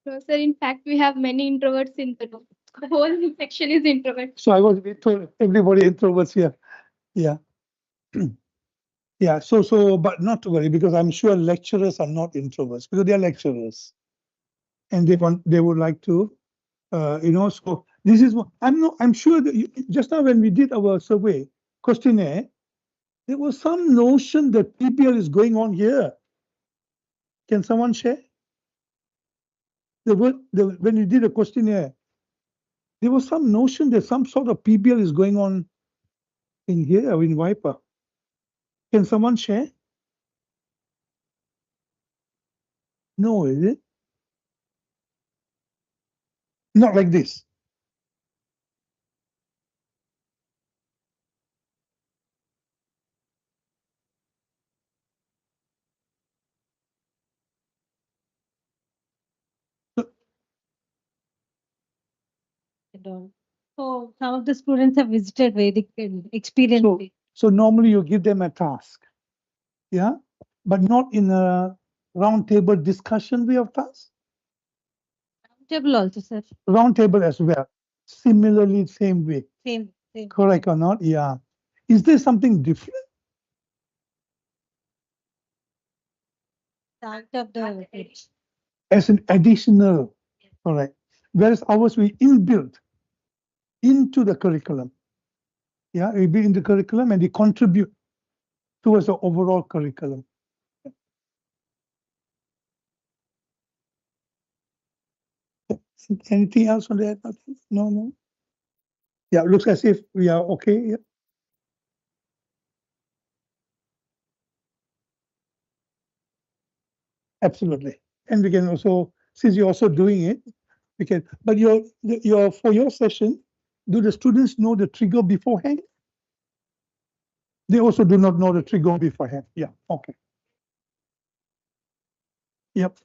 So, sir, in fact, we have many introverts in the room. The whole section is introvert. So I was told everybody introverts here. Yeah. Yeah. So, but not to worry, because I'm sure lecturers are not introverts because they are lecturers, and they would like to, So this is what I'm sure that just now when we did our survey questionnaire, there was some notion that PPL is going on here. Can someone share? When you did a questionnaire, there was some notion that some sort of PBL is going on in here or in VIPER. Can someone share? No, is it? Not like this. So some of the students have visited Vedic and experienced So, it. so normally you give them a task, yeah, but not in a round table discussion way of task. Table also, sir. Round table as well. Similarly, same way. Same. Correct or not? Yeah. Is there something different? Start of the As an additional, correct. Whereas ours we inbuilt into the curriculum. Yeah, we build in the curriculum and we contribute towards the overall curriculum. Anything else on that? Nothing? No. Yeah, looks as if we are okay. Yeah. Absolutely. And we can also, since you're also doing it, we can, but for your session, do the students know the trigger beforehand? They also do not know the trigger beforehand. Yeah, okay. Yep.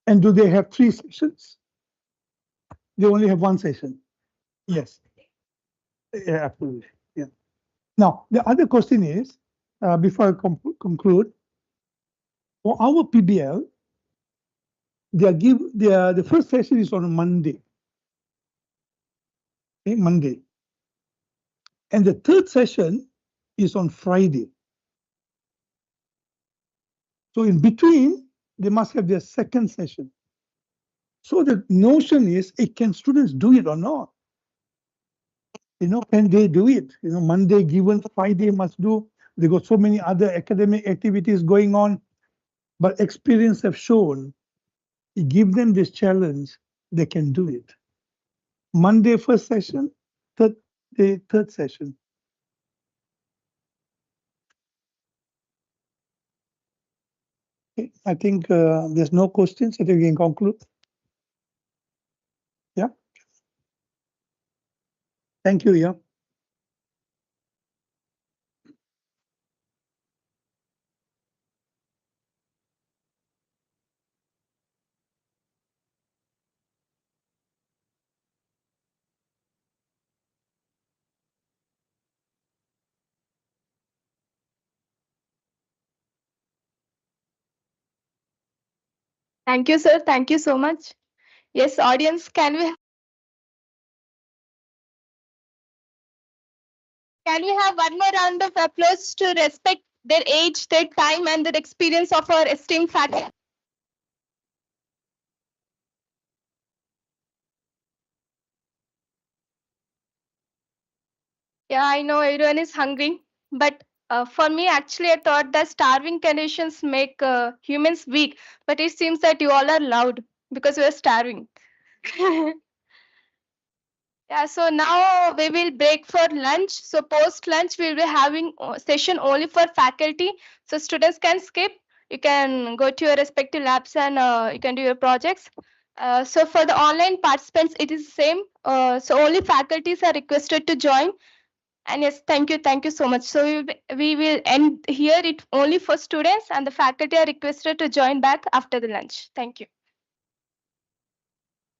And do they have 3 sessions? They only have 1 session. Yes. Yeah, absolutely. Yeah. Now, the other question is, before I conclude, for our PBL, the first session is on a Monday. Okay, Monday. And the third session is on Friday. So in between, they must have their second session. So the notion is, can students do it or not? Can they do it? Monday given, Friday must do. They got so many other academic activities going on. But experience have shown, you give them this challenge, they can do it. Monday first session, third session. Okay, I think there's no questions. I think we can conclude. Yeah. Thank you. Yeah. Thank you, sir. Thank you so much. Yes, audience, can we have one more round of applause to respect their age, their time, and their experience of our esteemed faculty? Yeah, I know everyone is hungry, but for me, actually, I thought that starving conditions make humans weak, but it seems that you all are loud because we are starving. Yeah, so now we will break for lunch. So post lunch, we will be having a session only for faculty. So students can skip. You can go to your respective labs and you can do your projects. So for the online participants, it is same. So only faculties are requested to join. And yes, thank you so much. So we will end here. It only for students and the faculty are requested to join back after the lunch. Thank you.